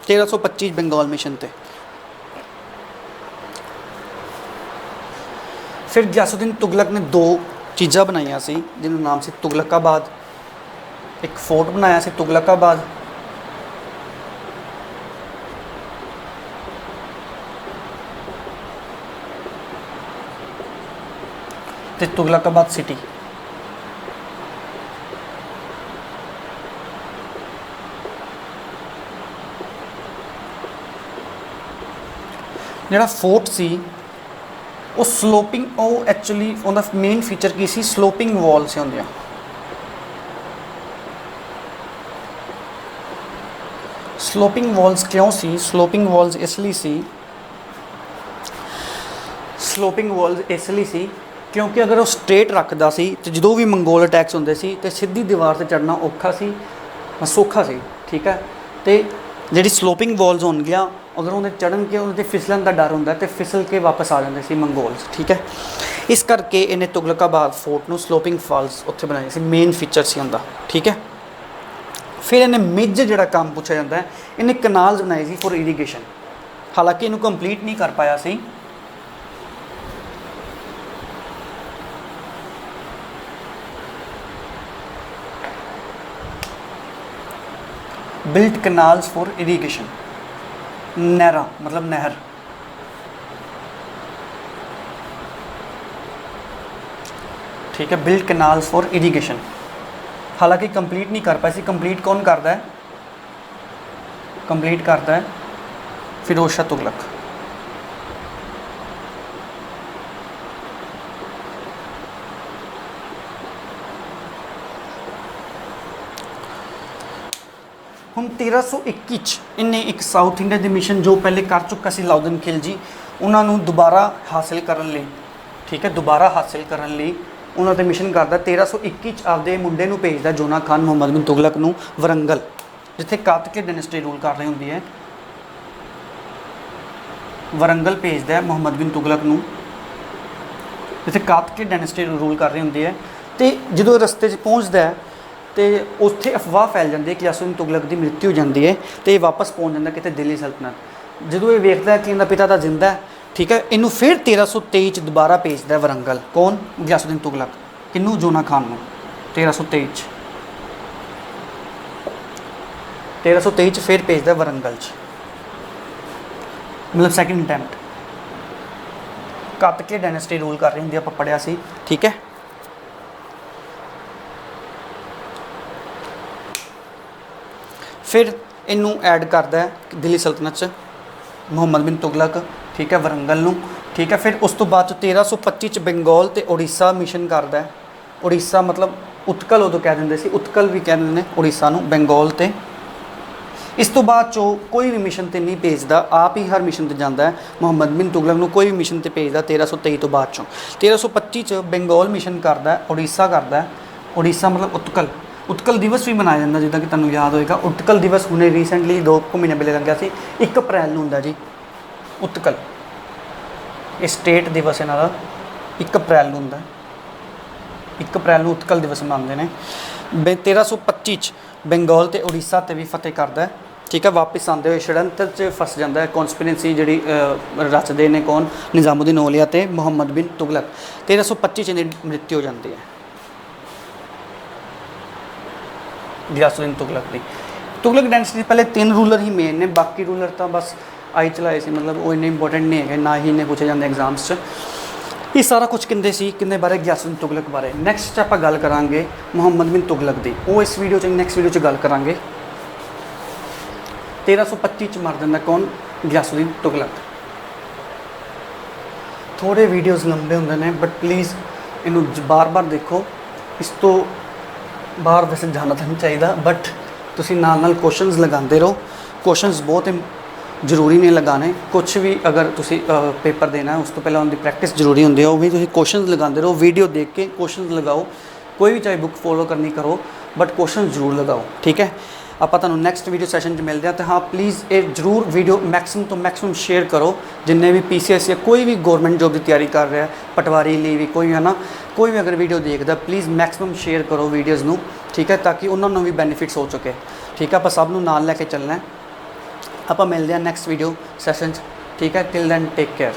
Speaker 1: 1325 बंगाल मिशन ते फिर गयासुद्दीन तुगलक ने 2 चीज़ां बनाई सी जिनका नाम से तुगलकाबाद। एक फोर्ट बनाया सी तुगलकाबाद, ते तुगलकाबाद सिटी। ਜਿਹੜਾ फोर्ट सी वो स्लोपिंग, वो एक्चुअली उनका मेन फीचर की सी? स्लोपिंग वॉल से होंदियां। स्लोपिंग वॉल्स क्यों सी? स्लोपिंग वॉल्स इसलिए सी, स्लोपिंग वॉल्स इसलिए सी क्योंकि अगर वो स्ट्रेट रखता सी तो जो भी मंगोल अटैक्स होंदे सी तो सीधी दीवार से चढ़ना औखा सी, सौखा सी, ठीक है। तो ਜਿਹੜੀ ਸਲੋਪਿੰਗ ਵਾਲਸ ਹੋਣਗੀਆਂ ਅਗਰ ਉਹਦੇ ਚੜ੍ਹਨ ਕੇ ਉਹਦੇ ਫਿਸਲਣ ਦਾ ਡਰ ਹੁੰਦਾ ਤੇ ਫਿਸਲ ਕੇ ਵਾਪਸ ਆ ਜਾਂਦੇ ਸੀ ਮੰਗੋਲਸ। ਠੀਕ ਹੈ, ਇਸ ਕਰਕੇ ਇਹਨੇ ਤੁਗਲਕਾਬਾਦ ਫੋਰਟ ਨੂੰ ਸਲੋਪਿੰਗ ਫਾਲਸ ਉੱਥੇ ਬਣਾਏ ਸੀ, ਮੇਨ ਫੀਚਰ ਸੀ ਉਹਦਾ। ਠੀਕ ਹੈ, ਫਿਰ ਇਹਨੇ ਮੇਜਰ ਜਿਹੜਾ ਕੰਮ ਪੁੱਛਿਆ ਜਾਂਦਾ ਹੈ, ਇਹਨੇ ਕਨਾਲਸ ਬਣਾਏ ਸੀ ਫॉर ਇਰੀਗੇਸ਼ਨ। ਹਾਲਾਂਕਿ ਇਹਨੂੰ ਕੰਪਲੀਟ ਨਹੀਂ ਕਰ ਪਾਇਆ ਸੀ। बिल्ट कनाल्स फॉर इरीगेशन, नहरा मतलब नहर। ठीक है, बिल्ट कनाल्स फॉर इरीगेशन। हालांकि कंप्लीट नहीं कर पाए सी। कंप्लीट कौन करता है? कंप्लीट करता है फिरोज शाह तुगलक। ਹੁਣ 1321 ਚ ਇਹਨੇ ਇੱਕ ਸਾਊਥ ਇੰਡੀਆ ਦੇ ਮਿਸ਼ਨ ਜੋ ਪਹਿਲੇ ਕਰ ਚੁੱਕਾ ਸੀ ਅਲਾਉਦੀਨ ਖਿਲਜੀ, ਉਹਨਾਂ ਨੂੰ ਦੁਬਾਰਾ ਹਾਸਿਲ ਕਰਨ ਲਈ, ਠੀਕ ਹੈ, ਦੁਬਾਰਾ ਹਾਸਿਲ ਕਰਨ ਲਈ ਉਹਨਾਂ ਤੇ ਮਿਸ਼ਨ ਕਰਦਾ। 1321 ਚ ਆਪਦੇ ਮੁੰਡੇ ਨੂੰ ਭੇਜਦਾ, ਜੋਨਾ ਖਾਨ ਮੁਹੰਮਦ ਬਿਨ ਤੁਗਲਕ ਨੂੰ ਵਰੰਗਲ, ਜਿੱਥੇ ਕਾਤਕੇ ਡਾਇਨੈਸਟੀ ਰੂਲ ਕਰ ਰਹੀ ਹੁੰਦੀ ਹੈ। ਵਰੰਗਲ ਭੇਜਦਾ ਮੁਹੰਮਦ ਬਿਨ ਤੁਗਲਕ ਨੂੰ, ਜਿੱਥੇ ਕਾਤਕੇ ਡਾਇਨੈਸਟੀ ਰੂਲ ਕਰ ਰਹੀ ਹੁੰਦੀ ਹੈ। ਤੇ ਜਦੋਂ ਰਸਤੇ 'ਚ ਪਹੁੰਚਦਾ ਤੇ ਉੱਥੇ ਅਫਵਾਹ ਫੈਲ ਜਾਂਦੀ ਹੈ ਕਿ ਗਿਆਸੁਦੀਨ ਤੁਗਲਕ ਦੀ ਮ੍ਰਿਤਿੂ ਹੋ ਜਾਂਦੀ ਹੈ ਤੇ ਇਹ ਵਾਪਸ ਪਹੁੰਚ ਜਾਂਦਾ ਕਿਤੇ ਦਿੱਲੀ ਸਲਤਨਤ। ਜਦੋਂ ਇਹ ਵੇਖਦਾ ਕਿ ਇਹਦਾ ਪਿਤਾ ਤਾਂ ਜ਼ਿੰਦਾ ਹੈ, ਠੀਕ ਹੈ, ਇਹਨੂੰ ਫਿਰ 1323 ਚ ਦੁਬਾਰਾ ਭੇਜਦਾ ਵਰੰਗਲ। ਕੌਣ? ਗਿਆਸੁਦੀਨ ਤੁਗਲਕ। ਕਿਹਨੂੰ? ਜੋਨਾ ਖਾਨ ਨੂੰ। 1323 ਚ 1323 ਚ ਫਿਰ ਭੇਜਦਾ ਵਰੰਗਲ ਚ, ਮਤਲਬ ਸੈਕਿੰਡ ਅਟੈਂਪਟ। ਕਾਤਕੇ ਡਾਇਨੈਸਟੀ ਰੂਲ ਕਰ ਰਹੀ ਹੁੰਦੀ, ਆਪਾਂ ਪੜ੍ਹਿਆ ਸੀ। ਠੀਕ ਹੈ, ਫਿਰ ਇਹਨੂੰ ਐਡ ਕਰਦਾ ਹੈ ਦਿੱਲੀ ਸਲਤਨਤ 'ਚ ਮੁਹੰਮਦ ਬਿਨ ਤੁਗਲਕ। ਠੀਕ ਹੈ, ਵਰੰਗਲ ਨੂੰ। ਠੀਕ ਹੈ, ਫਿਰ ਉਸ ਤੋਂ ਬਾਅਦ 'ਚ 1325 ਚ ਬੰਗਾਲ ਤੇ ਉੜੀਸਾ ਮਿਸ਼ਨ ਕਰਦਾ ਹੈ। ਉੜੀਸਾ ਮਤਲਬ ਉਤਕਲ ਉਦੋਂ ਕਹਿ ਦਿੰਦੇ ਸੀ, ਉਤਕਲ ਵੀ ਕਹਿ ਦਿੰਦੇ ਨੇ ਉੜੀਸਾ ਨੂੰ, ਬੰਗਾਲ ਤੇ। ਇਸ ਤੋਂ ਬਾਅਦ 'ਚੋਂ ਕੋਈ ਵੀ ਮਿਸ਼ਨ 'ਤੇ ਨਹੀਂ ਭੇਜਦਾ, ਆਪ ਹੀ ਹਰ ਮਿਸ਼ਨ 'ਤੇ ਜਾਂਦਾ ਹੈ। ਮੁਹੰਮਦ ਬਿਨ ਤੁਗਲਕ ਨੂੰ ਕੋਈ ਵੀ ਮਿਸ਼ਨ 'ਤੇ ਭੇਜਦਾ 1323 ਤੋਂ ਬਾਅਦ 'ਚੋਂ। 1325 ਚ ਬੰਗਾਲ ਮਿਸ਼ਨ ਕਰਦਾ, ਉੜੀਸਾ ਕਰਦਾ। ਉੜੀਸਾ ਮਤਲਬ ਉਤਕਲ। ਉਤਕਲ ਦਿਵਸ ਵੀ ਮਨਾਇਆ ਜਾਂਦਾ, ਜਿੱਦਾਂ ਕਿ ਤੁਹਾਨੂੰ ਯਾਦ ਹੋਏਗਾ। ਉਤਕਲ ਦਿਵਸ ਹੁਣੇ ਰੀਸੈਂਟਲੀ 2 ਮਹੀਨੇ ਪਹਿਲੇ ਲੰਘਿਆ ਸੀ, 1 ਅਪ੍ਰੈਲ ਨੂੰ ਹੁੰਦਾ ਜੀ ਉਤਕਲ। ਇਹ ਸਟੇਟ ਦਿਵਸ ਇਹਨਾਂ ਦਾ 1 ਅਪ੍ਰੈਲ ਨੂੰ ਹੁੰਦਾ। 1 ਅਪ੍ਰੈਲ ਨੂੰ ਉਤਕਲ ਦਿਵਸ ਮਨਾਉਂਦੇ ਨੇ। 1325 ਚ ਬੰਗਾਲ ਤੇ ਉੜੀਸਾ 'ਤੇ ਵੀ ਫਤਿਹ ਕਰਦਾ। ਠੀਕ ਹੈ, ਵਾਪਸ ਆਉਂਦੇ ਹੋਏ ਛੜੰਤਰ 'ਚ ਫਸ ਜਾਂਦਾ ਹੈ। ਕੌਨਸਪੀਰੈਂਸੀ ਜਿਹੜੀ ਰਚਦੇ ਨੇ ਕੌਣ? ਨਿਜ਼ਾਮੁਦੀਨ ਔਲੀਆ ਤੇ ਮੁਹੰਮਦ ਬਿਨ ਤੁਗਲਕ। 1325 ਚ ਇਹਦੀ ਮ੍ਰਿਤਿੂ ਹੋ ਜਾਂਦੀ ਹੈ ਗਿਆਸੁਦੀਨ ਤੁਗਲਕ ਦੀ। ਤੁਗਲਕ ਡਾਇਨੈਸਟੀ ਦੇ ਪਹਿਲੇ 3 ਰੂਲਰ ਹੀ ਮੇਨ ਨੇ, ਬਾਕੀ ਰੂਲਰ ਤਾਂ ਬਸ ਆਈ ਚਲਾਏ ਸੀ, ਮਤਲਬ ਉਹ ਇੰਨੇ ਇੰਪੋਰਟੈਂਟ ਨਹੀਂ ਹੈਗੇ, ਨਾ ਹੀ ਇੰਨੇ ਪੁੱਛੇ ਜਾਂਦੇ ਐਗਜ਼ਾਮਸ 'ਚ। ਇਹ ਸਾਰਾ ਕੁਝ ਕਿੰਦੇ ਸੀ, ਕਿੰਨੇ ਬਾਰੇ? ਗਿਆਸੁਦੀਨ ਤੁਗਲਕ ਬਾਰੇ। ਨੈਕਸਟ 'ਚ ਆਪਾਂ ਗੱਲ ਕਰਾਂਗੇ ਮੁਹੰਮਦ ਬਿਨ ਤੁਗਲਕ ਦੀ, ਉਹ ਇਸ ਵੀਡੀਓ 'ਚ ਨੈਕਸਟ ਵੀਡੀਓ 'ਚ ਗੱਲ ਕਰਾਂਗੇ। 1325 ਚ ਮਰ ਜਾਂਦਾ ਕੌਣ? ਗਿਆਸੁਦੀਨ ਤੁਗਲਕ। ਥੋੜ੍ਹੇ ਵੀਡੀਓਜ਼ ਲੰਬੇ ਹੁੰਦੇ ਨੇ, ਬਟ ਪਲੀਜ਼ ਇਹਨੂੰ ਬਾਰ-ਬਾਰ ਦੇਖੋ। ਇਸ ਤੋਂ ਬਾਹਰ ਵੈਸੇ ਜਾਣਾ ਤਾਂ ਨਹੀਂ ਚਾਹੀਦਾ, ਬਟ ਤੁਸੀਂ ਨਾਲ ਕੁਐਸਚਨਸ ਲਗਾਉਂਦੇ ਰਹੋ। ਕੁਐਸਚਨਸ ਬਹੁਤ ਜ਼ਰੂਰੀ ਨੇ ਲਗਾਉਣੇ। ਕੁਛ ਵੀ ਅਗਰ ਤੁਸੀਂ ਪੇਪਰ ਦੇਣਾ, ਉਸ ਤੋਂ ਪਹਿਲਾਂ ਉਹਦੀ ਪ੍ਰੈਕਟਿਸ ਜ਼ਰੂਰੀ ਹੁੰਦੀ ਹੈ। ਉਹ ਵੀ ਤੁਸੀਂ ਕੁਐਸਚਨਸ ਲਗਾਉਂਦੇ ਰਹੋ, ਵੀਡੀਓ ਦੇਖ ਕੇ ਕੁਐਸਚਨਸ ਲਗਾਓ। ਕੋਈ ਵੀ ਚਾਹੇ ਬੁੱਕ ਫੋਲੋ ਕਰਨੀ ਕਰੋ, ਬਟ ਕੁਐਸਚਨ ਜ਼ਰੂਰ ਲਗਾਓ। ਠੀਕ ਹੈ, ਆਪਾਂ ਤੁਹਾਨੂੰ ਨੈਕਸਟ ਵੀਡੀਓ ਸੈਸ਼ਨ 'ਚ ਮਿਲਦੇ ਹਾਂ। ਤੇ ਹਾਂ, ਪਲੀਜ਼ ਇਹ ਜ਼ਰੂਰ ਵੀਡੀਓ ਮੈਕਸਿਮਮ ਤੋਂ ਮੈਕਸਿਮਮ ਸ਼ੇਅਰ ਕਰੋ। ਜਿੰਨੇ ਵੀ PCS ਜਾਂ ਕੋਈ ਵੀ ਗੌਰਮੈਂਟ ਜੋਬ ਦੀ ਤਿਆਰੀ ਕਰ ਰਿਹਾ, ਪਟਵਾਰੀ ਲਈ ਵੀ ਕੋਈ ਹੈ ਨਾ, ਕੋਈ ਵੀ ਅਗਰ ਵੀਡੀਓ ਦੇਖਦਾ, ਪਲੀਜ਼ ਮੈਕਸਿਮਮ ਸ਼ੇਅਰ ਕਰੋ ਵੀਡੀਓਜ਼ ਨੂੰ। ਠੀਕ ਹੈ, ਤਾਂ ਕਿ ਉਹਨਾਂ ਨੂੰ ਵੀ ਬੈਨੀਫਿਟਸ ਹੋ ਚੁੱਕੇ। ਠੀਕ ਹੈ, ਆਪਾਂ ਸਭ ਨੂੰ ਨਾਲ ਲੈ ਕੇ ਚੱਲਣਾ ਹੈ। ਆਪਾਂ ਮਿਲਦੇ ਹਾਂ ਨੈਕਸਟ ਵੀਡੀਓ ਸੈਸ਼ਨ 'ਚ। ਠੀਕ ਹੈ, ਟਿਲ ਦੈਨ ਟੇਕ ਕੇਅਰ।